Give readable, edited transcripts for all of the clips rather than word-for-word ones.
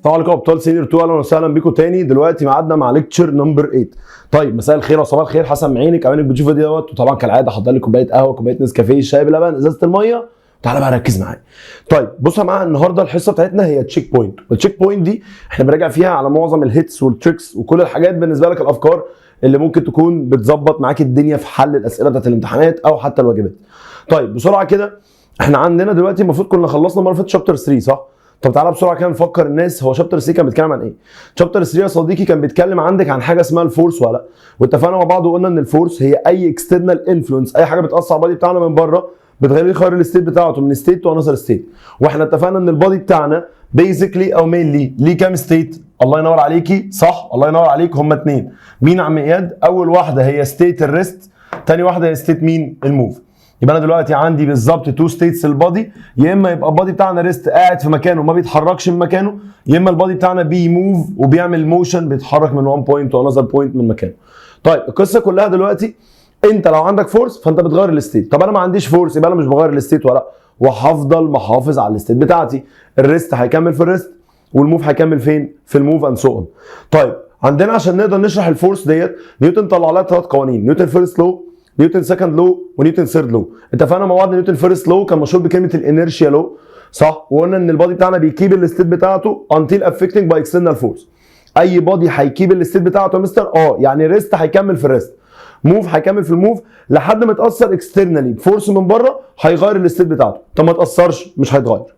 طبعا لكم ابطال سينيور 2، اهلا وسهلا بيكم تاني. دلوقتي ميعادنا مع ليكتشر نمبر 8. طيب مساء الخير وصباح الخير حسب ما عينك عينك بتشوف الفيديو دوت. وطبعا كالعاده حضر لي كوبايه قهوه، كوبايه نسكافيه، شاي بلبن، ازازه الميه. تعالى بقى ركز معايا. طيب بصوا يا جماعه، النهارده الحصه بتاعتنا هي تشيك بوينت، والتشيك بوينت دي احنا بنراجع فيها على معظم الهيتس والتريكس وكل الحاجات بالنسبه لك، الافكار اللي ممكن تكون بتظبط معاك الدنيا في حل الاسئله بتاعت الامتحانات او حتى الواجبات. طيب بسرعه كده، احنا عندنا دلوقتي المفروض كنا خلصنا المره اللي فاتت شابتر 3 صح؟ طب تعالى بسرعه كده نفكر الناس، هو شابتر 3 كان بيتكلم عن ايه؟ شابتر 3 يا صديقي كان بيتكلم عندك عن حاجه اسمها الفورس ولا لا؟ واتفقنا مع بعض وقلنا ان الفورس هي اي اكسترنال انفلونس، اي حاجه بتاثر على البادي بتاعنا من بره بتغير الستيت بتاعته من ستيت تو انذر ستيت. واحنا اتفقنا ان البادي بتاعنا بيزيكلي او مينلي ليه كام ستيت؟ الله ينور عليكي، صح الله ينور عليك، هم اتنين. مين يا عم اياد؟ اول واحده هي ستيت الريست، تاني واحده هي ستيت مين؟ الموف. يبقى انا دلوقتي عندي بالظبط تو ستيتس البادي، يا اما يبقى البادي بتاعنا ريست قاعد في مكانه ما بيتحركش من مكانه، يا اما البادي بتاعنا بيموف وبيعمل موشن بيتحرك من وان بوينت تو انذر بوينت من مكانه. طيب القصه كلها دلوقتي انت لو عندك فورس فانت بتغير الستيت. طب انا ما عنديش فورس يبقى انا مش بغير الستيت ولا، وهفضل محافظ على الستيت بتاعتي. الريست هيكمل في الريست والموف هيكمل فين؟ في الموف اند سو اون. طيب عندنا عشان نقدر نشرح الفورس ديت، نيوتن طلع لها ثلاث قوانين، نيوتن فيرست لو، نيوتن سكند لو، ونيوتن ثيرد لو. اتفقنا مع بعض ان نيوتن فيرست لو كان مشهور بكلمه الانيرشيا لو صح؟ وقلنا ان البادي بتاعنا بيكيب الستيت بتاعته until affecting by external force. اي بادي هيكيب الستيت بتاعته يا مستر؟ يعني ريست هيكمل في الريست، موف هيكمل في الموف لحد ما يتاثر اكسترنالي بفورس من بره هيغير الستيت بتاعته. طب ما تاثرش مش هيتغير.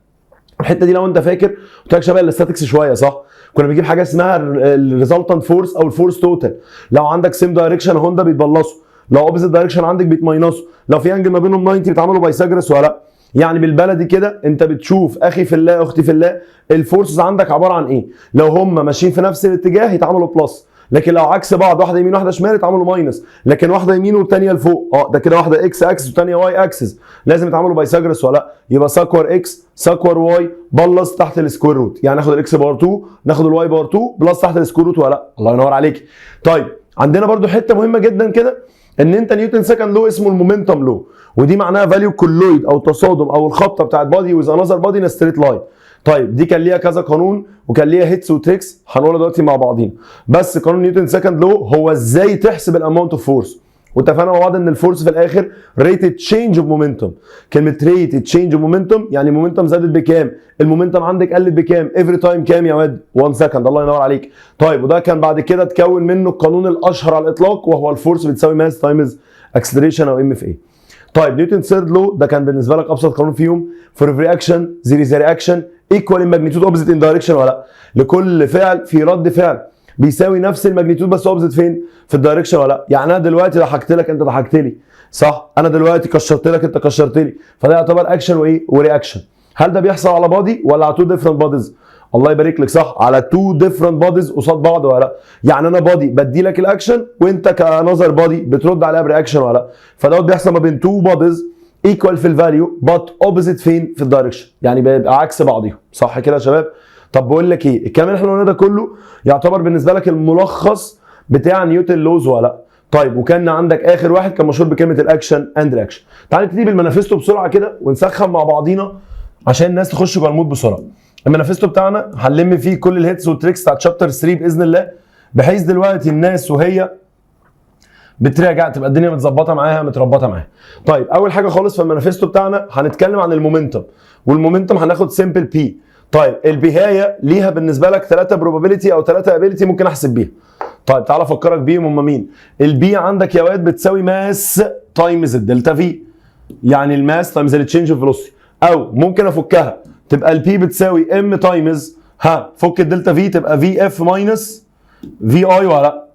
الحته دي لو انت فاكر قلت لك شبه الاستاتكس شويه صح؟ كنا بنجيب حاجه اسمها الريزلتنت فورس او الفورس توتال. لو عندك سيم دايركشن هوندا بيتبلصوا، لو اوبزيت دايركشن عندك بيتماينسوا، لو في انجل ما بينهم 90 بيتعملوا بايثاغورس ولا لا؟ يعني بالبلدي كده انت بتشوف اخي في الله اختي في الله الفورسز عندك عباره عن ايه؟ لو هم ماشيين في نفس الاتجاه يتعاملوا بلس، لكن لو عكس بعض واحده يمين واحده شمال يتعاملوا ماينس، لكن واحده يمين والثانيه لفوق ده كده واحده اكس اكسس والثانيه واي اكسس لازم يتعاملوا بايثاغورس ولا لا؟ يبقى سكور اكس سكور واي بلس تحت السكوير روت، يعني ناخد الاكس باور 2 ناخد الواي باور 2 بلس تحت السكوير روت ولا لا؟ الله ينور عليك. طيب عندنا برده حته مهمه جدا كده، ان انت نيوتن سكند لو اسمه المومنتم لو، ودي معناها فاليو كولويد او تصادم او الخبطه بتاعت بادي ويز انذر بادي ان ستريت لاين. طيب دي كان ليها كذا قانون وكان ليها هيتس وتريكس هنقولها دلوقتي مع بعضينا، بس قانون نيوتن سكند لو هو ازاي تحسب الاماونت اوف فورس. واتفقنا مع بعض ان الفورس في الاخر ريتد تشينج اوف مومنتم. كلمه ريتد تشينج اوف مومنتم يعني مومنتم زادت بكام؟ المومنتم عندك قلت بكام؟ افري تايم كام يا واد؟ 1 سكند. الله ينور عليك. طيب وده كان بعد كده تكون منه القانون الاشهر على الاطلاق، وهو الفورس بتساوي ماس تايمز اكسلريشن او ام اف اي. طيب نيوتن ثيرد لو ده كان بالنسبه لك ابسط قانون فيهم، فور افري اكشن ذير از رياكشن ايكوال ان ماجنتيود اوبزيت ان دايركشن ولا لا؟ لكل فعل في رد فعل بيساوي نفس الماجنتيود بس اوبزيت فين؟ في الدايركشن ولا لا؟ يعني انا دلوقتي ضحكت لك انت ضحكت لي صح؟ انا دلوقتي كشرت لك انت كشرت لي، فده يعتبر اكشن وايه؟ ورياكشن. هل ده بيحصل على بادي ولا على تو ديفرنت باديز؟ الله يبارك لك صح، على تو ديفرنت باديز قصاد بعض ولا لا؟ يعني انا بادي بدي لك الاكشن وانت كنظر بادي بترد عليها برياكشن ولا لا؟ فدوت بيحصل ما بين تو باديز ايكوال في الفاليو بات اوبوزيت فين؟ في الدايركشن، يعني بيبقى عكس بعضيهم صح كده يا شباب؟ طب بقول لك ايه، الكلام اللي احنا قلناه ده كله يعتبر بالنسبه لك الملخص بتاع نيوتن لوز ولا لا؟ طيب وكان عندك اخر واحد كان مشهور بكلمه الاكشن اند رياكشن. تعال نبتدي بالمانيفستو بسرعه كده ونسخن مع بعضينا عشان الناس تخش جوه المود بسرعه. المانيفستو بتاعنا هنلم فيه كل الهيتس والتريكس بتاعت شابتر 3 باذن الله، بحيث دلوقتي الناس وهي بتراجع تبقى الدنيا متظبطه معاها متربطه معاها. طيب اول حاجه خالص في المانيفستو بتاعنا هنتكلم عن المومنتم، والمومنتم هناخد سمبل بي. طيب البيهايه ليها بالنسبه لك 3 بروبابيلتي او 3 ابيلتي ممكن احسب بيها. طيب تعالى افكرك بيهم هم مين؟ البي عندك يا واد بتساوي ماس تايمز الدلتا في، يعني الماس تايمز التشينج اوف فيلوسيتي، او ممكن افكها تبقى البي بتساوي ام تايمز فك الدلتا في تبقى في اف ماينس في اي ولا لا؟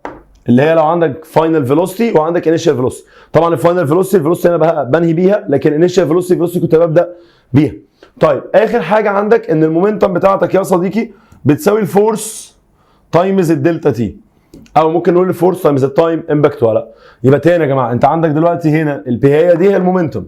اللي هي لو عندك فاينل فيلوسيتي وعندك انيشال فيلوسيتي. طبعا الفاينل فيلوسيتي انا بنهي بيها، لكن انيشال فيلوسيتي كنت ببدا بيها. طيب اخر حاجه عندك ان المومنتم بتاعتك يا صديقي بتساوي الفورس تايمز الدلتا تي، او ممكن نقول الفورس تايمز التايم امباكت ولا لا؟ يبقى تاني يا جماعه انت عندك دلوقتي هنا البيهايه دي هي المومنتم،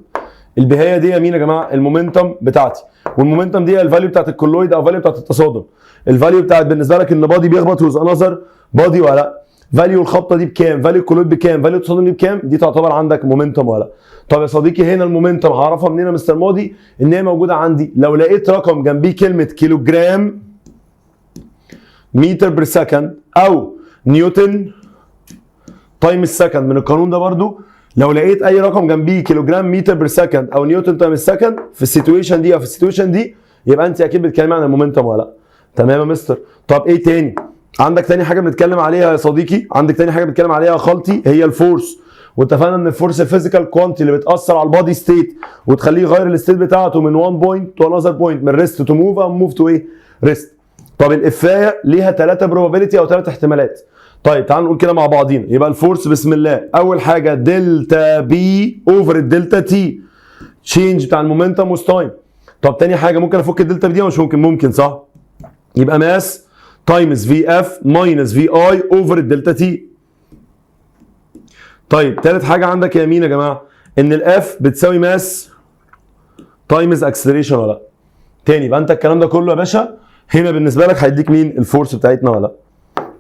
البيهايه دي مين يا جماعه؟ المومنتم بتاعتي، والمومنتم دي هي الفاليو بتاعت الكولويد او الفاليو بتاعت التصادم. الفاليو بتاعت بالنسبه لك ان بادي بيخبط ويز انذر بادي ولا لا؟ فاليو الخبطه دي بكام؟ فاليو الكولويد بكام؟ فاليو التصادم دي بكام؟ دي تعتبر عندك مومنتم ولا لا؟ طب يا صديقي هنا المومنتم هعرفها منين يا مستر مودي؟ ان هي موجوده عندي لو لقيت رقم جنبيه كلمه كيلوجرام متر بير سكند او نيوتن تايم السكند. من القانون ده برضو لو لقيت اي رقم جنبيه كيلوجرام متر بير سكند او نيوتن تايم السكند في السيتويشن دي او في السيتويشن دي، يبقى انت اكيد بتتكلمي عن المومنتم ولا لا. تمام يا مستر. طب ايه تاني؟ عندك تاني حاجه بنتكلم عليها يا صديقي، عندك تاني حاجه بنتكلم عليها يا خالتي، هي الفورس. واتفقنا ان الفورس الفيزيكال كوانتي اللي بتاثر على البادي ستيت وتخليه يغير الستيت بتاعته من 1 بوينت تو انذر بوينت، من ريست تو موف او موف تو ايه؟ ريست. طب الافايه ليها 3 بروبابيلتي او 3 احتمالات. طيب تعالوا نقول كده مع بعضينا. يبقى الفورس بسم الله، اول حاجه دلتا بي اوفر الدلتا تي، تشينج بتاع المومنتم والتايم. طب تاني حاجه ممكن افك الدلتا بي دي ولا مش ممكن؟ ممكن صح؟ يبقى ماس تايمز في اف ماينس في اي اوفر الدلتا تي. طيب تالت حاجه عندك يا مين يا جماعه؟ ان الاف بتساوي ماس تايمز اكسلريشن ولا لا؟ تاني يبقى انت الكلام ده كله يا باشا هنا بالنسبه لك هيديك مين؟ الفورس بتاعتنا ولا لا؟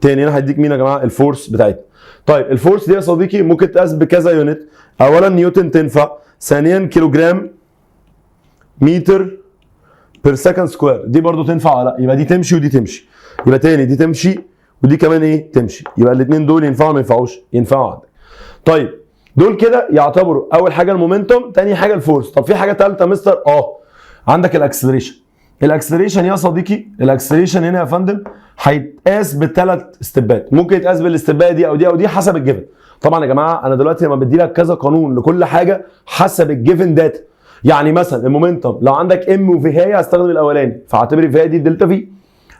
تاني هنا هيديك مين يا جماعه؟ الفورس بتاعتنا. طيب الفورس دي يا صديقي ممكن تقاس بكذا يونت. اولا نيوتن تنفع، ثانيا كيلوجرام متر بير سكند سكوير دي برضو تنفع ولا لا؟ يبقى دي تمشي ودي تمشي. يبقى تاني دي تمشي ودي كمان ايه؟ تمشي. يبقى الاثنين دول ينفعوا ما ينفعوش؟ ينفعوا عندك. طيب دول كده يعتبروا اول حاجه المومنتوم، تاني حاجه الفورس. طب في حاجه ثالثه يا مستر؟ عندك الاكسلريشن. الاكسلريشن يا صديقي، الاكسلريشن هنا يا فندم هيتقاس بثلاث استبات، ممكن يتقاس بالاستبايه دي او دي او دي حسب الجيفن. طبعا يا جماعه انا دلوقتي لما بدي لك كذا قانون لكل حاجه حسب الجيفن داتا. يعني مثلا المومنتوم لو عندك ام وفي هي هستخدم الاولاني، فاعتبر في هي دي الدلتا في.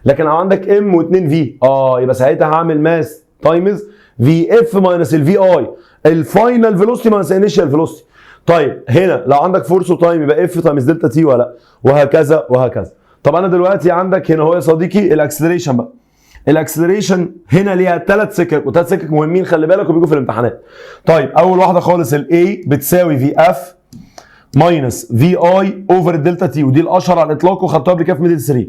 لكن لو عندك ام و2 في يبقى ساعتها هعمل ماس تايمز في اف ماينس الفي اي، الفاينل فيلوسيتي ماينس الانيشال فيلوسيتي. طيب هنا لو عندك فورس وتايم يبقى اف تايمز دلتا تي ولا، وهكذا وهكذا. طب انا دلوقتي عندك هنا هو يا صديقي الاكسلريشن بقى. الاكسلريشن هنا ليها 3 سكك، وثلاث سكك مهمين خلي بالك وبيجوا في الامتحانات. طيب اول واحده خالص الاي بتساوي في اف ماينس في اي اوفر الدلتا تي، ودي الاشهر على الاطلاق وخدتها قبل كده في ميدل 3.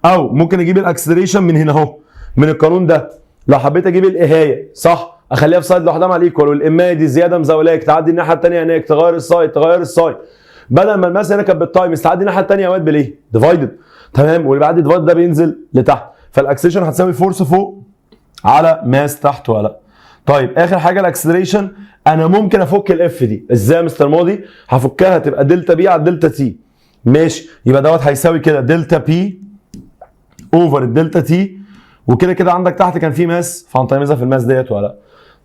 او ممكن اجيب الاكسلريشن من هنا اهو، من القانون ده. لو حبيت اجيب الاهايه صح اخليها في سايد لوحدها مع الايكوال، والامايه دي زياده مزاولاك تعدي الناحيه الثانيه هناك تغير السايد تغير السايد. بدل ما الماس هنا كانت بالتايم تعدي الناحيه الثانيه يا واد بالايه؟ ديفايدد. تمام، واللي بعد الديفايد ده بينزل لتحت، فالاكسلريشن هتساوي فورس فوق على ماس تحت ولا. طيب اخر حاجه الاكسلريشن انا ممكن افك الاف دي ازاي يا مستر ماضي؟ هفكها تبقى دلتا بي على دلتا تي. ماشي، يبقى دوت هيساوي كده دلتا بي اوفر الدلتا تي، وكده كده عندك تحت كان في ماس فهنطيمزها في الماس ديت ولا.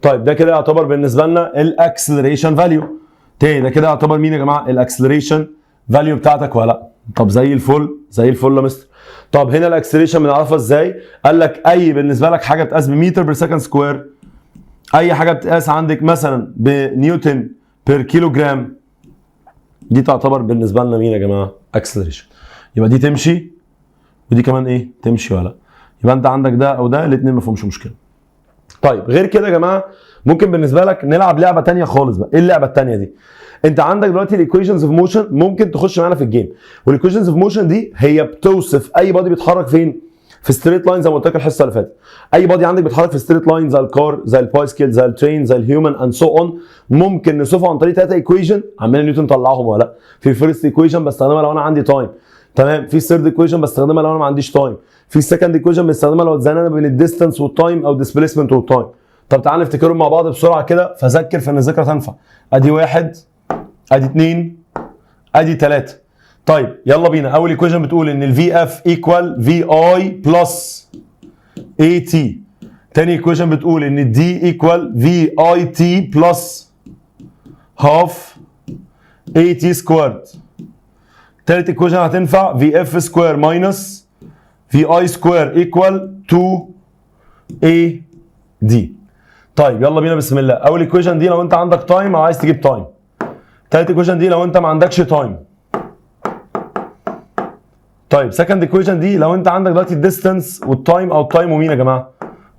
طيب ده كده يعتبر بالنسبه لنا الاكسلريشن فاليو. تاني ده كده يعتبر مين يا جماعه؟ الاكسلريشن فاليو بتاعتك ولا. طب زي الفل زي الفل يا مستر. طب هنا الاكسلريشن بنعرفها ازاي؟ قال لك اي بالنسبه لك حاجه بتقاس بمتر بير سكند سكوير، اي حاجه بتقاس عندك مثلا بنيوتن بير كيلو جرام، دي تعتبر بالنسبه لنا مين يا جماعه؟ اكسلريشن. يبقى دي تمشي ودي كمان ايه؟ تمشي ولا. يبقى انت عندك ده او ده الاثنين ما فيهمش مشكله. طيب غير كده يا جماعه ممكن بالنسبه لك نلعب لعبه ثانيه خالص بقى. ايه اللعبه الثانيه دي؟ انت عندك دلوقتي الايكويشنز اوف موشن ممكن تخش معانا في الجيم، والايكويشنز اوف موشن دي هي بتوصف اي بادي بيتحرك فين؟ في ستريت لاين زي ما قلت لك الحصه اللي فاتت. اي بادي عندك بيتحرك في ستريت لاين زي الكار زي البايسكل زي الترين زي الهيومن اند سو اون، ممكن نوصفه عن طريق 3 ايكويشن عمال نيوتن طلعهم ولا لا. في الفيرست ايكويشن بستخدمها لو انا عندي تايم، تمام. في الثيرد ايكويشن بستخدمها لو انا ما عنديش تايم. في السكند ايكويشن بستخدمها لو اتزنقنا بين الديستانس والتايم او ديسبيسمنت والتايم. طب تعال نفتكرهم مع بعض بسرعه كده، فذكر فان الذكرى تنفع. ادي 1 ادي 2 ادي 3. طيب يلا بينا. اول ايكويشن بتقول ان الفي اف ايكوال في اي بلس اي تي. تاني ايكويشن بتقول ان الدي ايكوال في اي تي بلس هاف اي تي سكويرد. تالت ايكويشن هتنفع في اف سكوير ماينس في اي سكوير ايكوال 2 اي دي. طيب يلا بينا بسم الله. اول ايكويشن دي لو انت عندك تايم او عايز تجيب تايم. تالت ايكويشن دي لو انت ما عندكش تايم. طيب سكند ايكويشن دي لو انت عندك دلوقتي الديستانس والتايم، او التايم ومين يا جماعه؟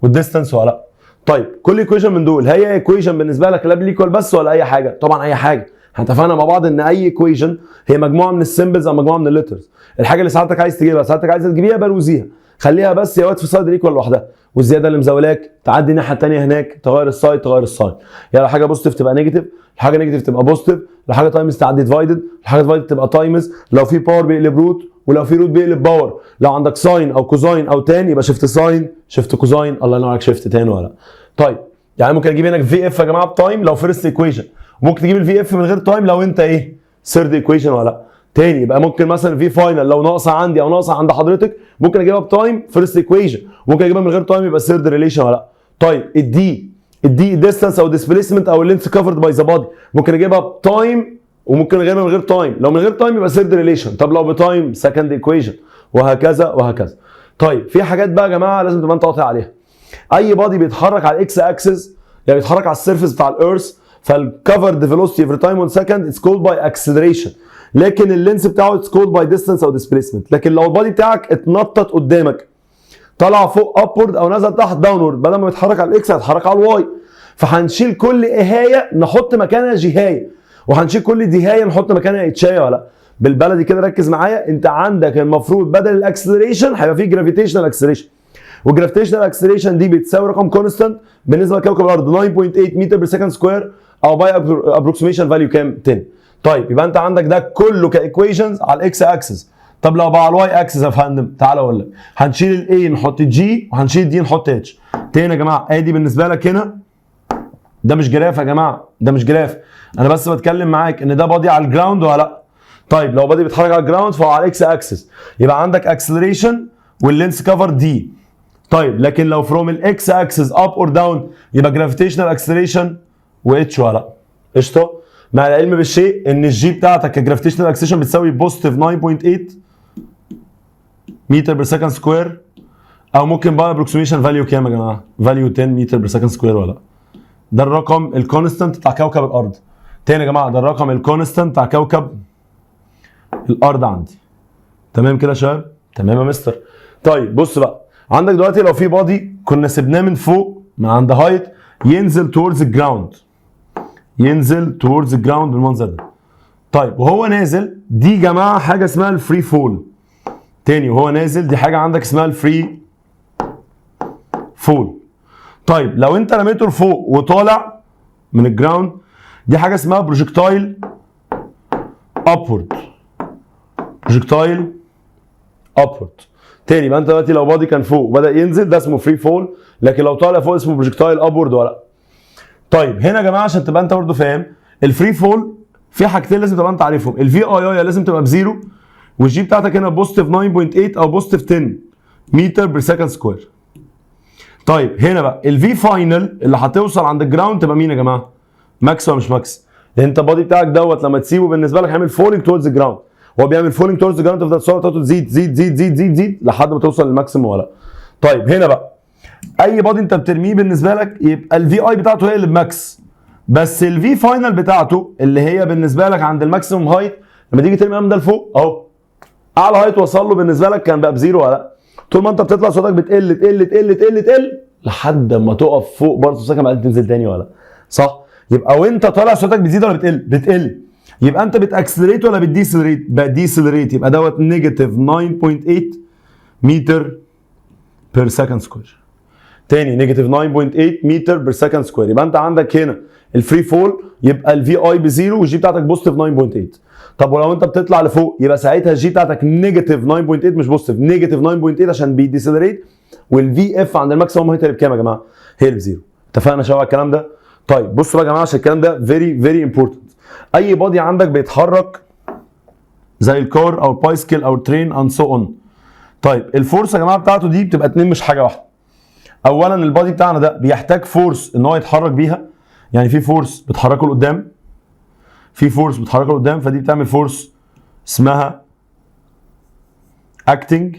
والديستانس ولا لا. طيب كل ايكويشن من دول هي ايكويشن بالنسبه لك لاب ايكوال بس ولا اي حاجه؟ طبعا اي حاجه. احنا اتفقنا مع بعض ان اي ايكويشن هي مجموعه من السيمبلز او مجموعه من الليترز. الحاجه اللي ساعتك عايز تجيبها ساعتك عايز تجيبيها بروزيها، خليها بس يا واد في سايد ايكوال لوحدها، والزياده اللي مزاولاك تعدي الناحيه الثانيه هناك تغير السايد تغير السايد. يعني لو حاجه بوزيتيف تبقى نيجاتيف، لو حاجه نيجاتيف تبقى بوزيتيف، لو حاجه تايمز تعدي ديفايدد، لو حاجه ديفايدد تبقى تايمز، لو في باور بيقلب روت ولو في روت بيقلب باور. لو عندك ساين او كوزاين او تان يبقى شيفت ساين شيفت كوزاين. الله ينور عليك، شيفت تان ولا. طيب يعني ممكن اجيب هنا في اف يا جماعه بتايم لو فيرست ايكويشن، وممكن تجيب الفي اف من غير تايم لو انت ايه ثيرد ايكويشن ولا لا. تاني يبقى ممكن مثلا في فاينل لو ناقصه عندي او ناقصه عند حضرتك ممكن اجيبها بتايم فيرست ايكويشن، ممكن اجيبها من غير تايم يبقى ثيرد ريليشن ولا لا. طيب الدي ديستانس او ديسبيسمنت او اللينث كفرد باي ذا بادي ممكن اجيبها بتايم وممكن اجيبها من غير تايم. لو من غير تايم يبقى ثيرد ريليشن، طب لو بتايم سكند ايكويشن، وهكذا وهكذا. طيب في حاجات بقى يا جماعه لازم تبقى انت قاطع عليها. اي بادي بيتحرك على الاكس اكسس يعني بيتحرك على السيرفيس بتاع الارث، فالكفرد فيلوسيتي افري تايم 1 سكند اتس كولد باي اكسلريشن، لكن اللينس بتاعه اتس كولد باي ديستانس او ديسبيسمنت. لكن لو البادي بتاعك اتنطط قدامك طلع فوق ابورد او نزل تحت داونورد، بدل ما بيتحرك على الاكس هيتحرك على الواي، فهنشيل كل اهايه نحط مكانها جهايه، وهنشيل كل دهايه نحط مكانها اتشايه ولا. بالبلدي كده ركز معايا، انت عندك المفروض بدل الاكسلريشن هيبقى فيه جرافيتيشنال اكسلريشن، والجرافيتيشنال اكسلريشن دي بتساوي رقم كونستانت بالنسبه لكوكب الارض 9.8 متر بير سكند سكوير او باي ابروكسيميشن فاليو كام 10. طيب يبقى انت عندك ده كله كايكويشنز على الاكس اكسس. طب لو بقى على الواي اكسس يا فندم تعالى اقول لك، هنشيل الاي نحط جي وهنشيل الدي نحط اتش. تاني يا جماعه ادي بالنسبه لك هنا ده مش جراف يا جماعه، ده مش جراف، انا بس بتكلم معاك ان ده بادي على الجراوند ولا لا. طيب لو بادي بيتحرك على الجراوند فهو على الاكس اكسس، يبقى عندك اكسلريشن واللينس كفر دي. طيب لكن لو فروم الاكس اكسس اب اور داون يبقى جرافيتيشنال اكسلريشن واتش ولا لا. قشطه؟ مع العلم بالشيء ان الجي بتاعتك كجرافيتيشنال اكسلريشن بتساوي بوزيتيف 9.8 متر بير سكند سكوير، او ممكن بقى ابروكسيميشن فاليو كام يا جماعه؟ فاليو 10 متر بير سكند سكوير ولا لا. ده الرقم الكونستانت بتاع كوكب الارض. تاني يا جماعه ده الرقم الكونستانت بتاع كوكب الارض عندي. تمام كده يا شباب؟ تمام يا مستر. طيب بص بقى، عندك دلوقتي لو في بادي كنا سيبناه من فوق من عند هايت ينزل towards الجراوند، ينزل towards الجراوند بالمنظر ده. طيب وهو نازل دي يا جماعه حاجه اسمها الفري فول. تاني وهو نازل دي حاجه عندك اسمها الفري فول. طيب لو انت رميته لفوق وطالع من الجراوند دي حاجه اسمها بروجكتايل ابورد. بروجكتايل ابورد. تاني يبقى انت دلوقتي لو بادي كان فوق وبدا ينزل ده اسمه فري فول، لكن لو طالع فوق اسمه بروجكتايل ابورد ولا لا. طيب هنا يا جماعه عشان تبقى انت برضه فاهم، الفري فول في حاجتين لازم تبقى انت عارفهم، الفي اي لازم تبقى بزيرو، والجي بتاعتك هنا بوزيتيف 9.8 او بوزيتيف 10 متر بير سكند سكوير. طيب هنا بقى الفي فاينل اللي هتوصل عند الجراوند تبقى مين يا جماعه؟ ماكس ولا مش ماكس؟ لان انت البادي بتاعك دوت لما تسيبه بالنسبه لك هيعمل فولينج توردز الجراوند، هو بيعمل فولينج توردز الجراوند تفضل السرعه بتاعته تزيد زيد زيد زيد زيد زيد لحد ما توصل للماكسيمم ولا. طيب هنا بقى اي بادي انت بترميه بالنسبه لك يبقى الفي اي بتاعته هي اللي بماكس، بس الفي فاينل بتاعته اللي هي بالنسبه لك عند الماكسيمم هايت لما تيجي ترمي من ده لفوق اهو اعلى هايت وصل له بالنسبه لك كان بقى بزيرو ولا لا. طول ما انت بتطلع صوتك بتقل تقل تقل تقل تقل لحد ما تقف فوق برضه صوتك بعدين تنزل تاني ولا صح؟ يبقى وانت طالع صوتك بتزيد ولا بتقل؟ بتقل. يبقى انت بتاكسلريت ولا بتديسلريت؟ بديسلريت. يبقى دوت نيجاتيف 9.8 متر بير سكند سكوير. تاني نيجاتيف 9.8 متر بير سكند سكوير. يبقى انت عندك هنا الفري فول يبقى الفي اي بزيرو والجي بتاعتك بوزيتيف 9.8. طب ولو انت بتطلع لفوق يبقى ساعتها الجي بتاعتك نيجاتيف 9.8 مش بوزيتيف، نيجاتيف 9.8 عشان بيديسلريت، والفي اف عند الماكسيموم هيت اللي بكام يا جماعه؟ هي اللي بزيرو. اتفقنا شباب على الكلام ده؟ طيب بصوا بقى يا جماعه عشان الكلام ده فيري امبورتنت. اي بادي عندك بيتحرك زي الكار او البايسكل او الترين اند سو اون. طيب الفورس يا جماعه بتاعته دي بتبقى اتنين مش حاجه واحده. اولا البادي بتاعنا ده بيحتاج فورس ان هو يتحرك بيها، يعني في فورس بتحركه لقدام، في فورس بتحركه لقدام، فدي بتعمل فورس اسمها اكتنج.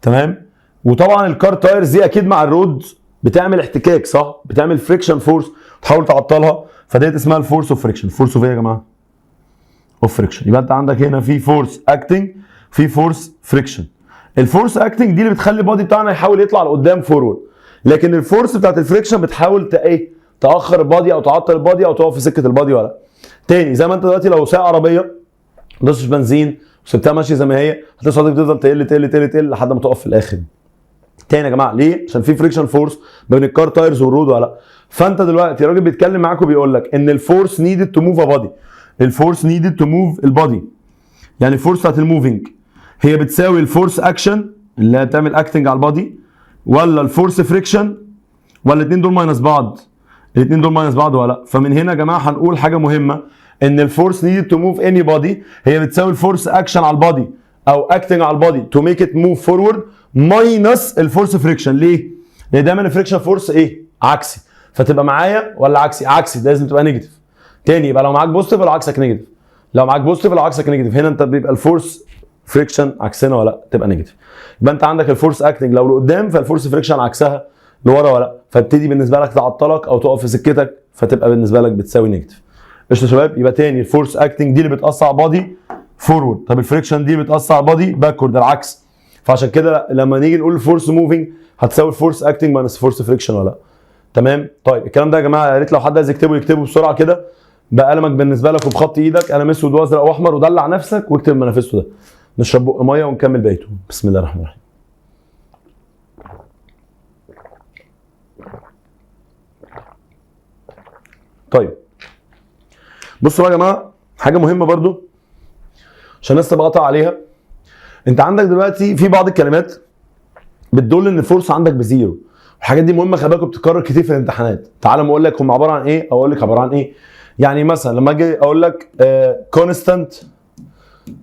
تمام؟ وطبعا الكار تايرز دي اكيد مع الرود بتعمل احتكاك صح؟ بتعمل فريكشن فورس تحاول تعطلها، فديت اسمها الفورس اوف فريكشن. فورس اوف ايه يا جماعه؟ اوف فريكشن. يبقى انت عندك هنا في فورس اكتنج في فورس فريكشن. الفورس اكتنج دي اللي بتخلي البادي بتاعنا يحاول يطلع لقدام فورورد، لكن الفورس بتاعت الفريكشن بتحاول تاخر البادي او تعطل البادي او تقف في سكه البادي ولا. تاني زي ما انت دلوقتي لو سايق عربيه ما دوستش بنزين وسبتها ماشيه زي ما هي هتلاقي صوتك بتفضل تقل تقل تقل تقل لحد ما تقف في الاخر. تاني يا جماعه ليه؟ عشان في فريكشن فورس بين الكار تايرز والرود ولا. فانت دلوقتي الراجل بيتكلم معاك وبيقول لك ان الفورس نيدد تو موف ا بادي، الفورس نيدد تو موف البادي يعني الفورس بتاعت الموفينج هي بتساوي الفورس اكشن اللي هي بتعمل اكتنج على البادي، ولا الفورس فريكشن، ولا الاثنين دول ماينس بعض؟ الاثنين دول ماينس بعض ولا لا؟ فمن هنا يا جماعه هنقول حاجه مهمه، ان الفورس نيدد تو موف اني بادي هي بتساوي الفورس اكشن على البادي او اكتنج على البادي تو ميك ات موف فورورد ماينس الفورس فريكشن. ليه؟ لان دايما الفريكشن فورس ايه؟ عكسي، فتبقى معايا ولا عكسي؟ عكسي، ده لازم تبقى نيجاتيف. تاني يبقى لو معاك بوزيتيف ولا عكسك نيجاتيف، لو معاك بوزيتيف ولا عكسك نيجاتيف، هنا انت بيبقى الفورس فريكشن عكسنا ولا لا؟ تبقى نيجاتيف. يبقى انت عندك الفورس اكتنج لو لقدام فالفورس فريكشن عكسها لورا ولا لا؟ فابتدي بالنسبه لك تعطلك او تقف في سكتك، فتبقى بالنسبه لك بتساوي نيجاتيف. قشطه يا شباب؟ يبقى تاني الفورس اكتنج دي اللي بتاثر على بادي فورورد، طب الفريكشن دي بتاثر على البادي باكورد، العكس. فعشان كده لما نيجي نقول الفورس موفينج هتساوي الفورس اكتنج ماينس الفورس فريكشن ولا لا؟ تمام؟ طيب الكلام ده يا جماعه يا ريت لو حد عايز يكتبه يكتبه بسرعه كده بقلمك بالنسبه لك وبخط ايدك، قلم اسود وازرق واحمر، ودلع نفسك واكتب منافسته ده. نشرب بق ميه ونكمل بقيته. بسم الله الرحمن الرحيم. طيب بصوا بقى يا جماعه حاجه مهمه برضو عشان الناس تبقى قاطعه عليها. انت عندك دلوقتي في بعض الكلمات بتدل ان الفورس عندك بزيرو، الحاجات دي مهمه خلي بالكم بتتكرر كتير في الامتحانات. تعال ما اقول لك هم عباره عن ايه او اقول لك عباره عن ايه. يعني مثلا لما اجي اقول لك كونستانت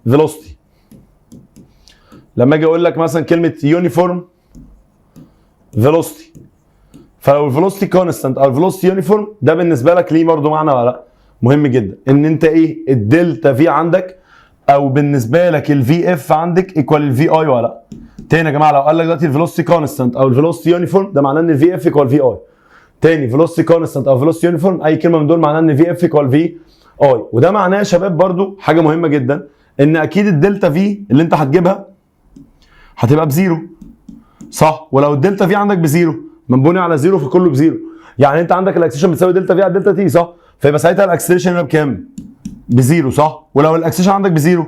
فيلوسيتي، لما اجي اقول لك مثلا كلمه يونيفورم فيلوسيتي، فلو الفيلوسيتي كونستانت او الفيلوسيتي يونيفورم ده بالنسبه لك ليه برضه معنى ولا لا؟ مهم جدا ان انت ايه الدلتا في عندك او بالنسبه لك الفي اف عندك ايكوال الفي اي ولا لا؟ تاني يا جماعه لو قال لك دلوقتي الفيلوسيتي كونستانت او الفيلوسيتي يونيفورم ده معناه ان الفي اف ايكوال في اي. تاني فيلوسيتي كونستانت او فيلوسيتي يونيفورم اي كلمه من دول معناه ان في اف ايكوال في اي. وده معناه يا شباب برضو حاجه مهمه جدا ان اكيد الدلتا في اللي انت هتجيبها هتبقى بزيرو صح؟ ولو الدلتا في عندك بزيرو منبني على زيرو فكله بزيرو، يعني انت عندك الاكسلريشن بتساوي دلتا في على دلتا تي صح؟ فيبقى ساعتها الاكسلريشن هنا بكام؟ بزيرو صح؟ ولو الاكسلريشن عندك بزيرو